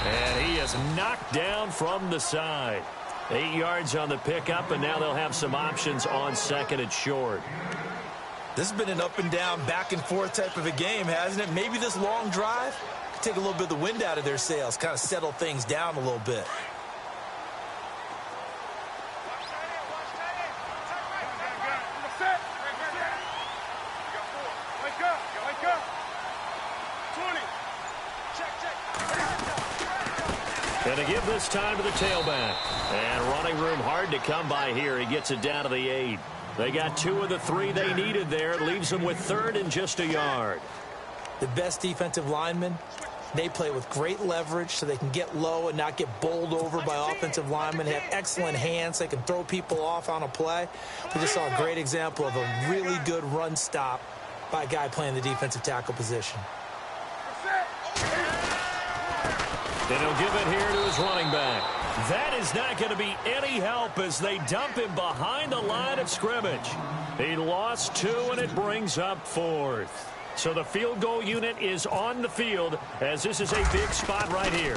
B: And he is knocked down from the side. 8 yards on the pickup, and now they'll have some options on 2nd and short.
C: This has been an up and down, back and forth type of a game, hasn't it? Maybe this long drive could take a little bit of the wind out of their sails, kind of settle things down a little bit.
B: And to give this time to the tailback. And running room hard to come by here. He gets it down to the 8. They got 2 of the 3 they needed there. It leaves them with 3rd and just a yard.
C: The best defensive linemen, they play with great leverage so they can get low and not get bowled over by offensive linemen. They have excellent hands. They can throw people off on a play. We just saw a great example of a really good run stop by a guy playing the defensive tackle position.
B: And he'll give it here to his running back. That is not going to be any help as they dump him behind the line of scrimmage. He lost 2, and it brings up 4th. So the field goal unit is on the field as this is a big spot right here.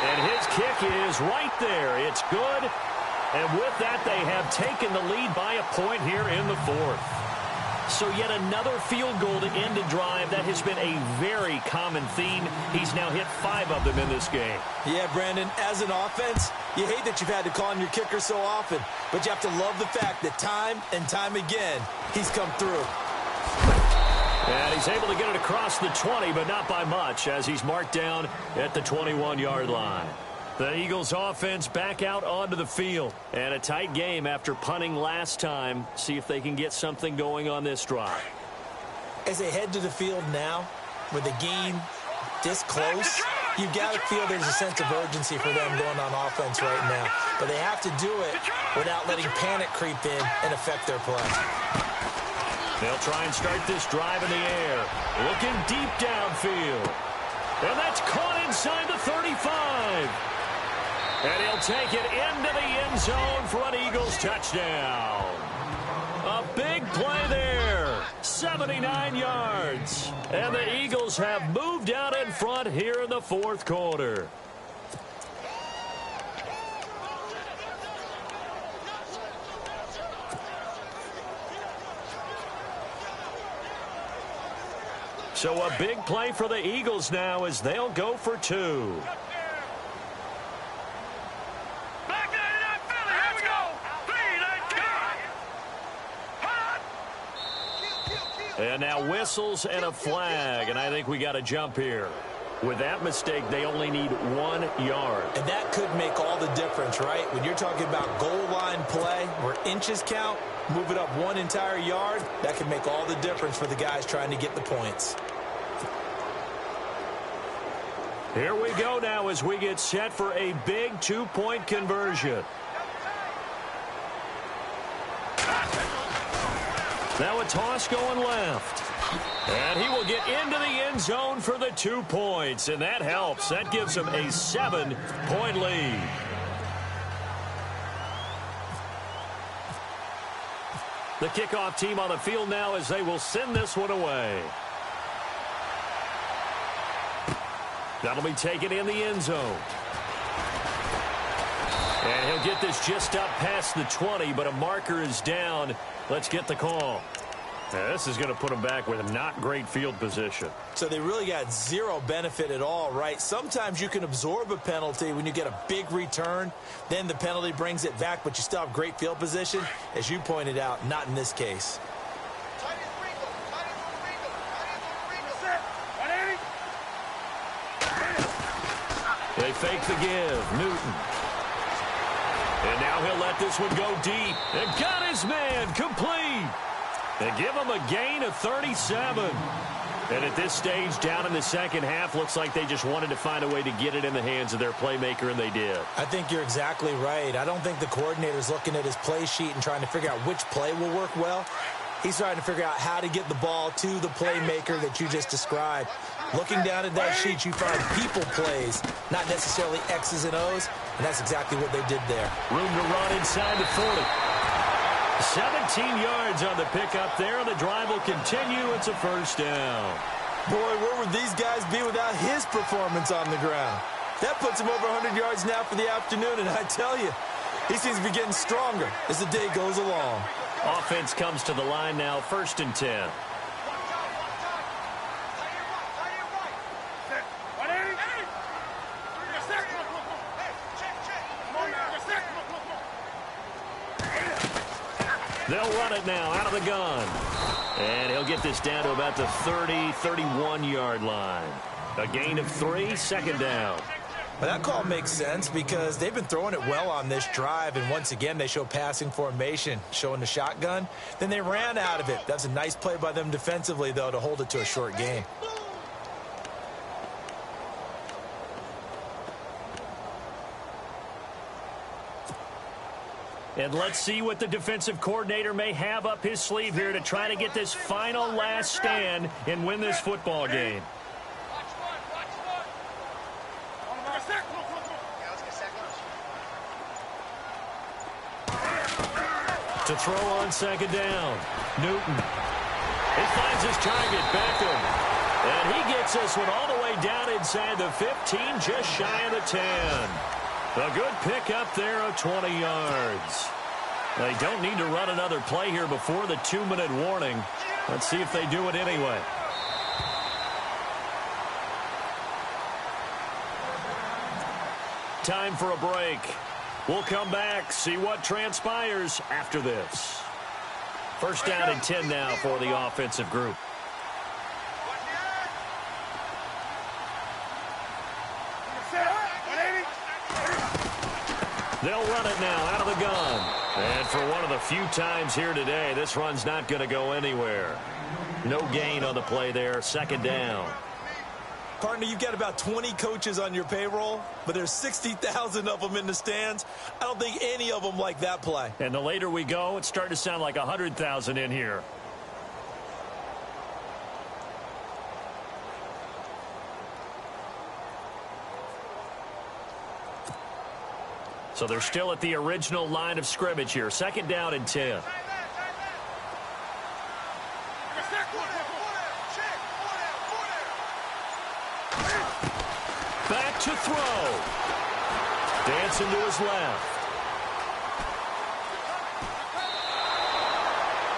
B: And his kick is right there. It's good. And with that, they have taken the lead by a point here in the 4th. So yet another field goal to end a drive. That has been a very common theme. He's now hit 5 of them in this game.
C: Yeah, Brandon, as an offense, you hate that you've had to call on your kicker so often, but you have to love the fact that time and time again, he's come through.
B: And he's able to get it across the 20, but not by much, as he's marked down at the 21-yard line. The Eagles offense back out onto the field. And a tight game after punting last time. See if they can get something going on this drive.
C: As they head to the field now, with the game this close, you've got to feel there's a sense of urgency for them going on offense right now. But they have to do it without letting panic creep in and affect their play.
B: They'll try and start this drive in the air. Looking deep downfield. And that's caught inside the 35. And he'll take it into the end zone for an Eagles touchdown. A big play there. 79 yards. And the Eagles have moved out in front here in the fourth quarter. So a big play for the Eagles now as they'll go for two. And now whistles and a flag, and I think we got to jump here. With that mistake, they only need 1 yard.
C: And that could make all the difference, right? When you're talking about goal line play where inches count, move it up 1 entire yard, that could make all the difference for the guys trying to get the points.
B: Here we go now as we get set for a big 2-point conversion. Now a toss going left. And he will get into the end zone for the 2 points. And that helps. That gives him a 7-point lead. The kickoff team on the field now as they will send this one away. That'll be taken in the end zone. And he'll get this just up past the 20, but a marker is down. Let's get the call. Now, this is going to put them back with not great field position.
C: So they really got zero benefit at all, right? Sometimes you can absorb a penalty when you get a big return. Then the penalty brings it back, but you still have great field position. As you pointed out, not in this case.
B: They fake the give. Newton. And now he'll let this one go deep. And got his man complete. They give him a gain of 37. And at this stage, down in the second half, looks like they just wanted to find a way to get it in the hands of their playmaker, and they did.
C: I think you're exactly right. I don't think the coordinator's looking at his play sheet and trying to figure out which play will work well. He's trying to figure out how to get the ball to the playmaker that you just described. Looking down at that sheet, you find people plays, not necessarily X's and O's, and that's exactly what they did there.
B: Room to run inside the 40. 17 yards on the pickup there, and the drive will continue. It's a first down.
C: Boy, where would these guys be without his performance on the ground? That puts him over 100 yards now for the afternoon, and I tell you, he seems to be getting stronger as the day goes along.
B: Offense comes to the line now, 1st and 10. They'll run it now out of the gun. And he'll get this down to about the 30, 31-yard line. A gain of 3, 2nd down.
C: Well, that call makes sense because they've been throwing it well on this drive, and once again they show passing formation, showing the shotgun. Then they ran out of it. That's a nice play by them defensively, though, to hold it to a short gain.
B: And let's see what the defensive coordinator may have up his sleeve here to try to get this final last stand and win this football game. To throw on 2nd down. Newton. He finds his target, Beckham. And he gets this one all the way down inside the 15, just shy of the 10. A good pickup there of 20 yards. They don't need to run another play here before the 2-minute warning. Let's see if they do it anyway. Time for a break. We'll come back, see what transpires after this. 1st down and 10 now for the offensive group. They'll run it now out of the gun. And for one of the few times here today, this run's not going to go anywhere. No gain on the play there. Second down.
C: Partner, you've got about 20 coaches on your payroll, but there's 60,000 of them in the stands. I don't think any of them like that play.
B: And the later we go, it's starting to sound like 100,000 in here. So they're still at the original line of scrimmage here. Second down and 10. Back to throw. Dancing to his left.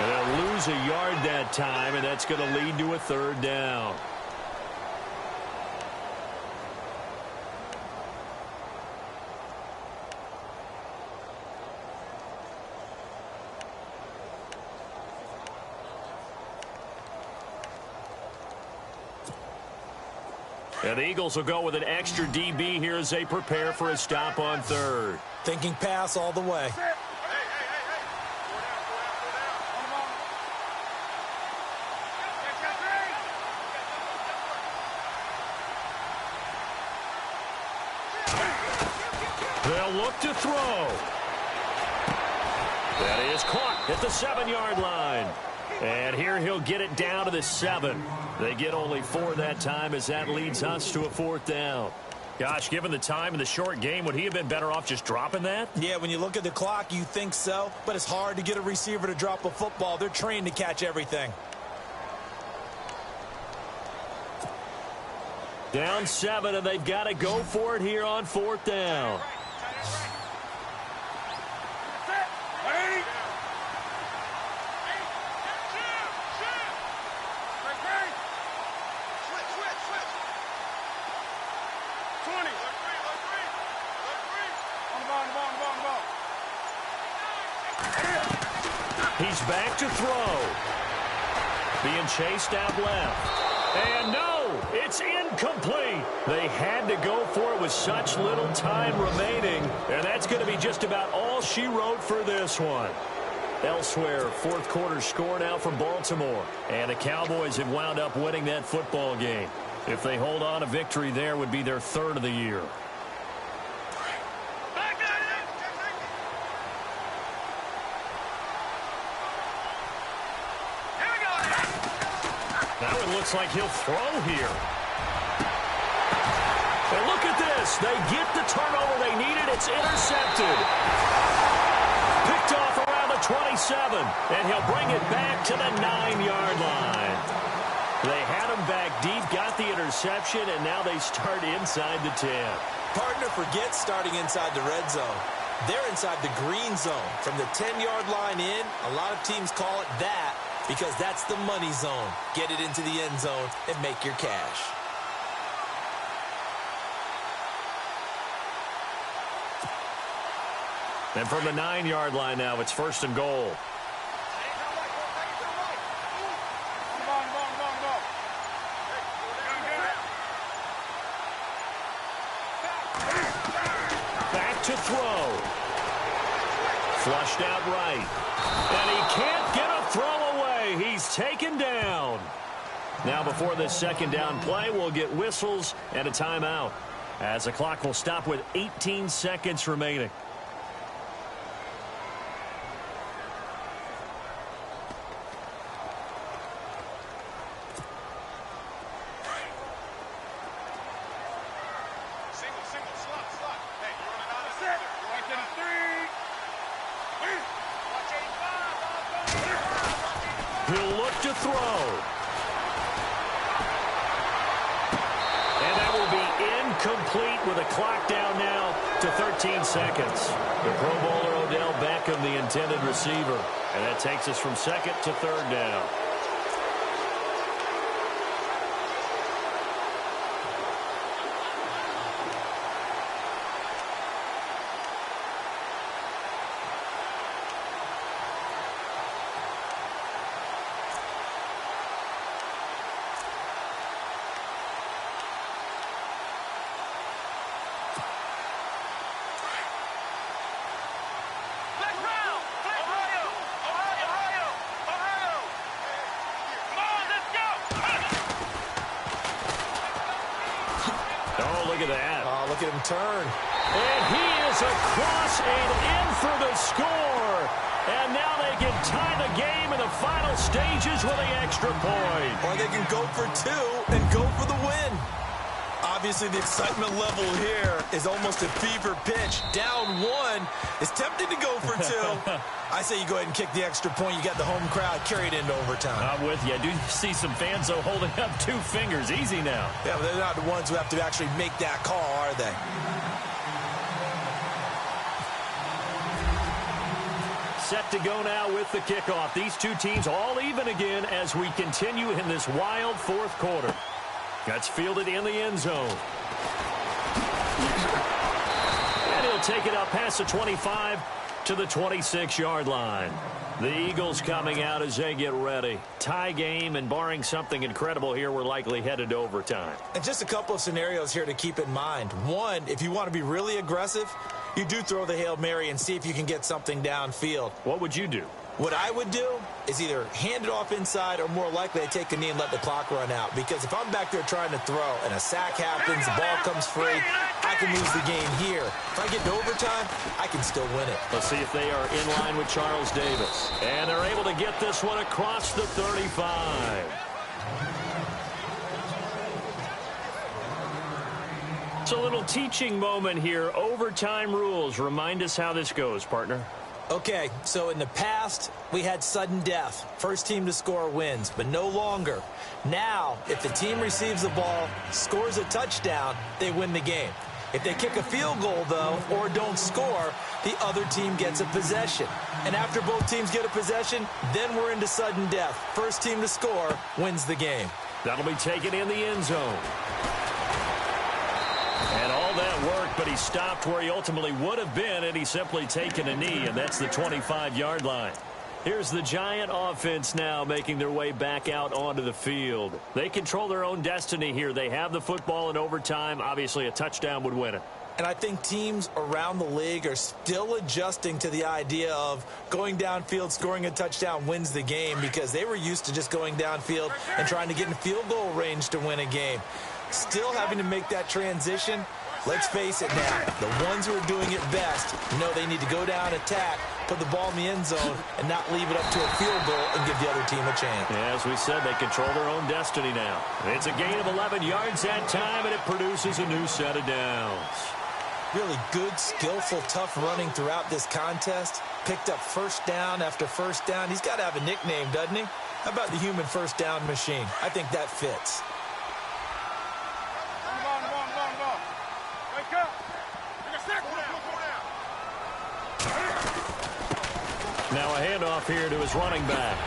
B: And they'll lose a yard that time, and that's going to lead to a third down. And the Eagles will go with an extra DB here as they prepare for a stop on third.
C: Thinking pass all the way.
B: They'll look to throw. That is caught at the 7-yard line. And here he'll get it down to the 7. They get only 4 that time as that leads us to a fourth down. Gosh, given the time in the short game, would he have been better off just dropping that?
C: Yeah, when you look at the clock, you think so. But it's hard to get a receiver to drop a football. They're trained to catch everything.
B: Down 7, and they've got to go for it here on fourth down. He's back to throw. Being chased out left. And no, it's incomplete. They had to go for it with such little time remaining. And that's going to be just about all she wrote for this one. Elsewhere, fourth quarter score now for Baltimore. And the Cowboys have wound up winning that football game. If they hold on, a victory there would be their third of the year. Now it looks like he'll throw here. And look at this. They get the turnover they needed. It's intercepted. Picked off around the 27. And he'll bring it back to the 9-yard line. They had him back deep, got the interception, and now they start inside the 10.
C: Partner, forget starting inside the red zone. They're inside the green zone. From the 10-yard line in, a lot of teams call it that because that's the money zone. Get it into the end zone and make your cash.
B: And from the 9-yard line now, it's first and goal. Back to throw. Flushed out right. And he can't get a throw away. He's taken down. Now before this second down play, we'll get whistles and a timeout, as the clock will stop with 18 seconds remaining. He'll look to throw. And that will be incomplete with a clock down now to 13 seconds. The Pro Bowler Odell Beckham, the intended receiver. And that takes us from second to third down. at that.
C: Oh, look at him turn.
B: And he is across and in for the score. And now they can tie the game in the final stages with the extra point.
C: Or they can go for 2 and go for the win. Obviously, the excitement level here is almost a fever pitch. Down 1. It's tempting to go for 2. I say you go ahead and kick the extra point. You got the home crowd. Carry it into overtime.
B: I'm with you. I do see some fans, though, holding up 2 fingers. Easy now.
C: Yeah, but they're not the ones who have to actually make that call, are they?
B: Set to go now with the kickoff. These 2 teams all even again as we continue in this wild 4th quarter. That's fielded in the end zone. And he'll take it up past the 25 to the 26-yard line. The Eagles coming out as they get ready. Tie game, and barring something incredible here, we're likely headed to overtime.
C: And just a couple of scenarios here to keep in mind. One, if you want to be really aggressive, you do throw the Hail Mary and see if you can get something downfield.
B: What would you do?
C: What I would do is either hand it off inside or more likely I take a knee and let the clock run out. Because if I'm back there trying to throw and a sack happens, the ball comes free, I can lose the game here. If I get to overtime, I can still win it.
B: Let's see if they are in line with Charles Davis. And they're able to get this one across the 35. It's a little teaching moment here. Overtime rules. Remind us how this goes, partner.
C: Okay, so in the past, we had sudden death. First team to score wins, but no longer. Now, if the team receives the ball, scores a touchdown, they win the game. If they kick a field goal, though, or don't score, the other team gets a possession. And after both teams get a possession, then we're into sudden death. First team to score wins the game.
B: That'll be taken in the end zone. And all that work, but he stopped where he ultimately would have been, and he's simply taken a knee, and that's the 25-yard line. Here's the Giant offense now making their way back out onto the field. They control their own destiny here. They have the football in overtime. Obviously, a touchdown would win it.
C: And I think teams around the league are still adjusting to the idea of going downfield, scoring a touchdown wins the game, because they were used to just going downfield and trying to get in field goal range to win a game. Still having to make that transition. Let's face it now, the ones who are doing it best know they need to go down, attack, put the ball in the end zone, and not leave it up to a field goal and give the other team a chance.
B: Yeah, as we said, they control their own destiny now. It's a gain of 11 yards that time, and it produces a new set of downs.
C: Really good, skillful, tough running throughout this contest. Picked up first down after first down. He's got to have a nickname, doesn't he? How about the human first down machine? I think that fits.
B: Now a handoff here to his running back.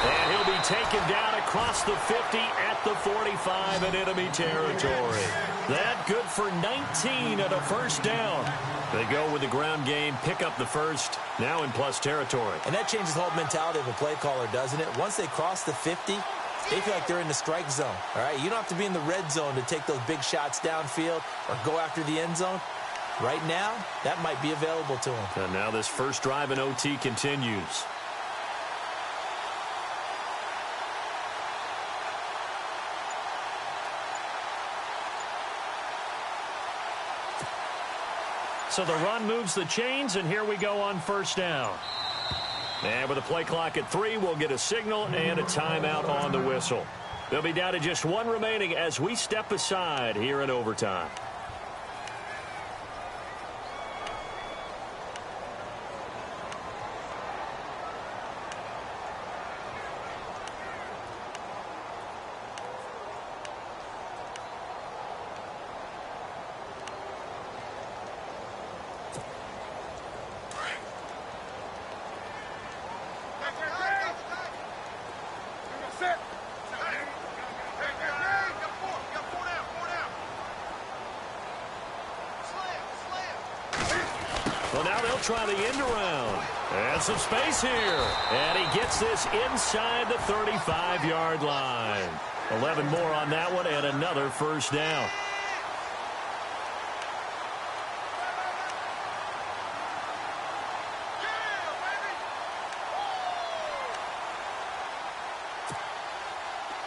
B: And he'll be taken down across the 50 at the 45 in enemy territory. That good for 19 at a first down. They go with the ground game, pick up the first, now in plus territory.
C: And that changes the whole mentality of a play caller, doesn't it? Once they cross the 50, they feel like they're in the strike zone. All right, you don't have to be in the red zone to take those big shots downfield or go after the end zone. Right now, that might be available to them.
B: And now this first drive in OT continues. So the run moves the chains, and here we go on first down. And with the play clock at 3, we'll get a signal and a timeout on the whistle. They'll be down to just 1 remaining as we step aside here in overtime. Well, now they'll try the end around. And some space here. And he gets this inside the 35-yard line. 11 more on that one and another first down.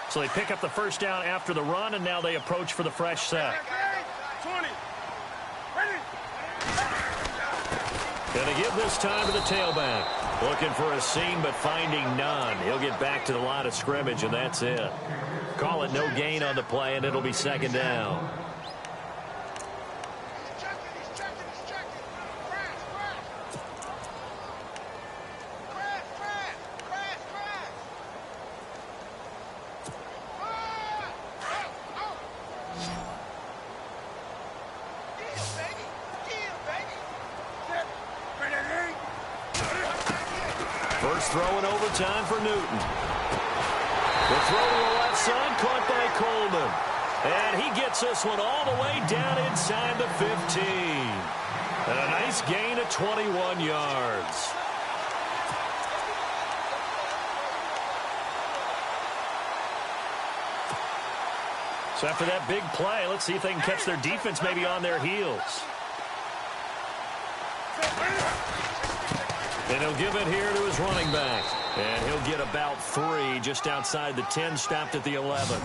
B: So they pick up the first down after the run, and now they approach for the fresh set. Going to give this time to the tailback. Looking for a seam, but finding none. He'll get back to the line of scrimmage, and that's it. Call it no gain on the play, and it'll be second down. First throw in overtime for Newton. The throw to the left side, caught by Coleman. And he gets this one all the way down inside the 15. And a nice gain of 21 yards. So after that big play, let's see if they can catch their defense maybe on their heels. And he'll give it here to his running back. And he'll get about 3 just outside the 10, stopped at the 11.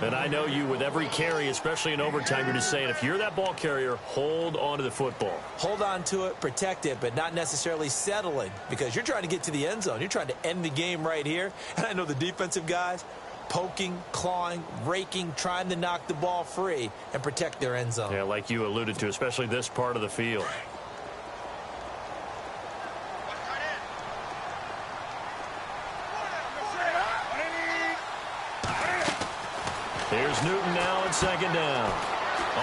B: And I know you, with every carry, especially in overtime, you're just saying, if you're that ball carrier, hold on to the football.
C: Hold on to it, protect it, but not necessarily settling, because you're trying to get to the end zone. You're trying to end the game right here. And I know the defensive guys, poking, clawing, raking, trying to knock the ball free and protect their end zone.
B: Yeah, like you alluded to, especially this part of the field. Here's Newton now at second down.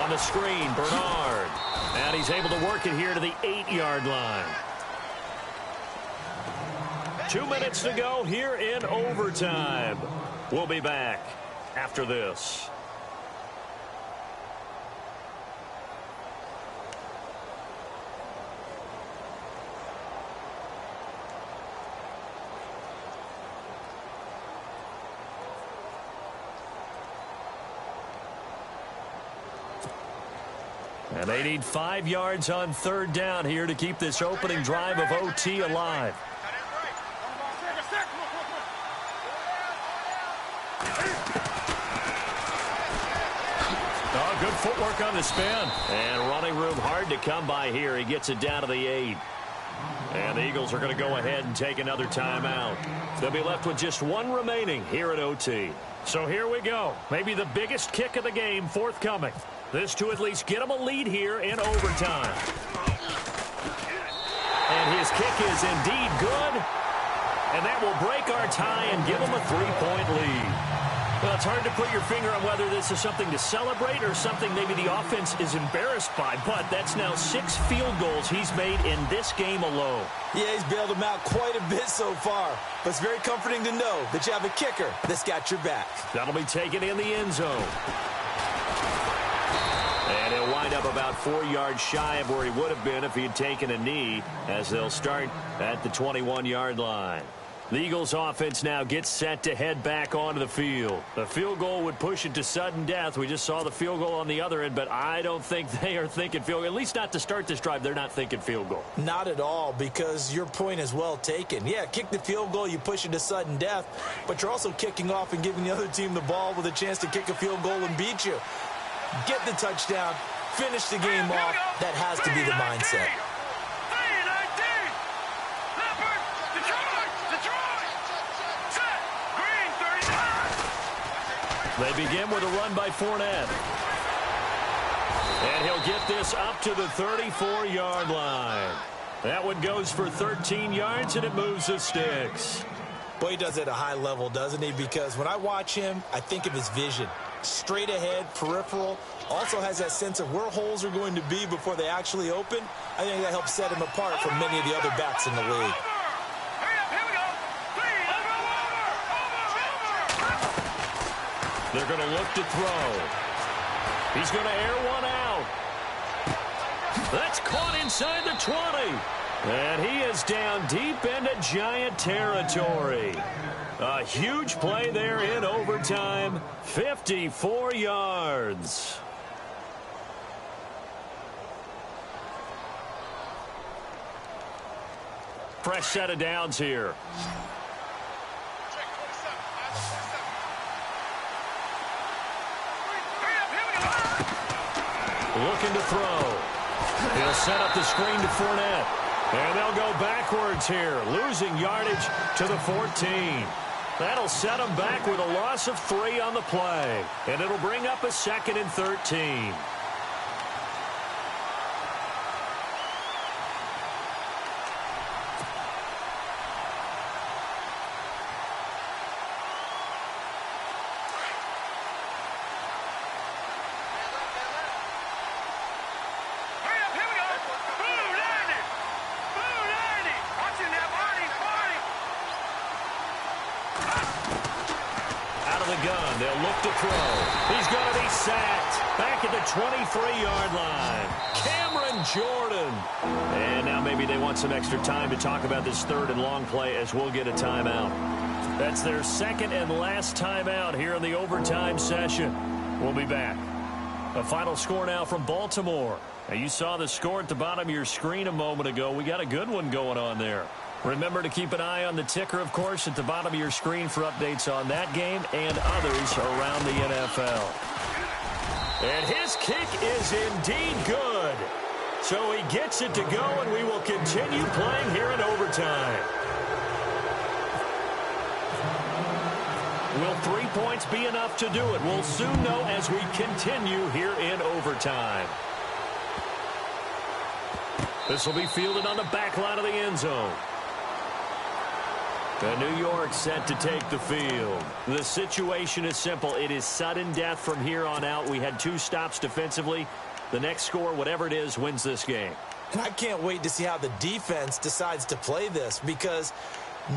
B: On the screen, Bernard. And he's able to work it here to the 8-yard line. 2 minutes to go here in overtime. We'll be back after this. And they need 5 yards on third down here to keep this opening drive of OT alive. Oh, good footwork on the spin. And running room hard to come by here. He gets it down to the 8. And the Eagles are going to go ahead and take another timeout. They'll be left with just 1 remaining here at OT. So here we go. Maybe the biggest kick of the game forthcoming. This to at least get him a lead here in overtime. And his kick is indeed good. And that will break our tie and give him a 3-point lead. Well, it's hard to put your finger on whether this is something to celebrate or something maybe the offense is embarrassed by. But that's now 6 field goals he's made in this game alone.
C: Yeah, he's bailed them out quite a bit so far. But it's very comforting to know that you have a kicker that's got your back.
B: That'll be taken in the end zone. And he'll wind up about 4 yards shy of where he would have been if he had taken a knee, as they'll start at the 21-yard line. The Eagles offense now gets set to head back onto the field. The field goal would push it to sudden death. We just saw the field goal on the other end, but I don't think they are thinking field goal. At least not to start this drive. They're not thinking field goal.
C: Not at all, because your point is well taken. Yeah, kick the field goal, you push it to sudden death, but you're also kicking off and giving the other team the ball with a chance to kick a field goal and beat you. Get the touchdown, finish the game off. That has to be the mindset.
B: They begin with a run by Fournette. And he'll get this up to the 34-yard line. That one goes for 13 yards, and it moves the sticks.
C: Boy, he does it at a high level, doesn't he? Because when I watch him, I think of his vision. Straight ahead, peripheral. Also has that sense of where holes are going to be before they actually open. I think that helps set him apart from many of the other backs in the league.
B: They're going to look to throw. He's going to air one out. That's caught inside the 20. And he is down deep into Giant territory. A huge play there in overtime. 54 yards. Fresh set of downs here. looking to throw. He'll set up the screen to Fournette. And they'll go backwards here, losing yardage to the 14. That'll set them back with a loss of 3 on the play. And it'll bring up a 2nd and 13. Gun. They'll look to throw. He's going to be sacked. Back at the 23-yard line. Cameron Jordan. And now maybe they want some extra time to talk about this 3rd and long play as we'll get a timeout. That's their 2nd and last timeout here in the overtime session. We'll be back. A final score now from Baltimore. Now you saw the score at the bottom of your screen a moment ago. We got a good one going on there. Remember to keep an eye on the ticker, of course, at the bottom of your screen for updates on that game and others around the NFL. And his kick is indeed good. So he gets it to go, and we will continue playing here in overtime. Will 3 points be enough to do it? We'll soon know as we continue here in overtime. This will be fielded on the back line of the end zone. And New York set to take the field. The situation is simple. It is sudden death from here on out. We had 2 stops defensively. The next score, whatever it is, wins this game.
C: And I can't wait to see how the defense decides to play this, because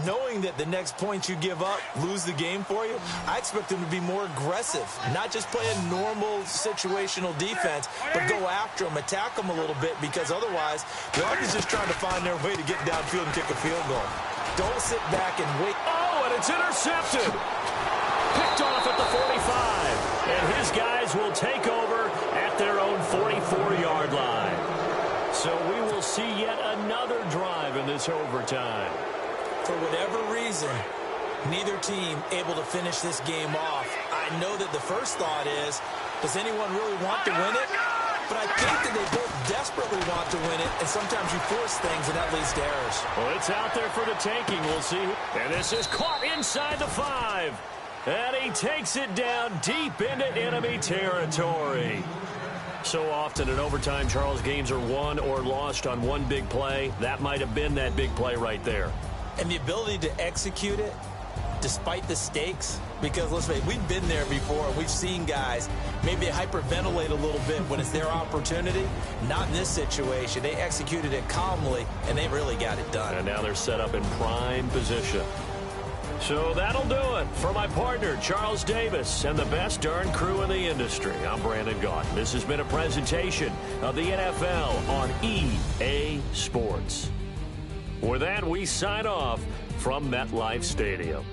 C: knowing that the next points you give up lose the game for you, I expect them to be more aggressive, not just play a normal situational defense, but go after them, attack them a little bit, because otherwise they're always just trying to find their way to get downfield and kick a field goal. Don't sit back and wait.
B: Oh, and it's intercepted. Picked off at the 45. And his guys will take over at their own 44-yard line. So we will see yet another drive in this overtime.
C: For whatever reason, neither team able to finish this game off. I know that the first thought is, does anyone really want to win it? But I think that they both desperately want to win it, and sometimes you force things, and that leads to errors.
B: Well, it's out there for the taking. We'll see. And this is caught inside the 5. And he takes it down deep into enemy territory. So often in overtime, Charles, games are won or lost on one big play. That might have been that big play right there.
C: And the ability to execute it despite the stakes, because let's face it, we've been there before. We've seen guys maybe hyperventilate a little bit when it's their opportunity. Not in this situation. They executed it calmly, and they really got it done.
B: And now they're set up in prime position. So that'll do it for my partner, Charles Davis, and the best darn crew in the industry. I'm Brandon Gaudin. This has been a presentation of the NFL on EA Sports. With that, we sign off from MetLife Stadium.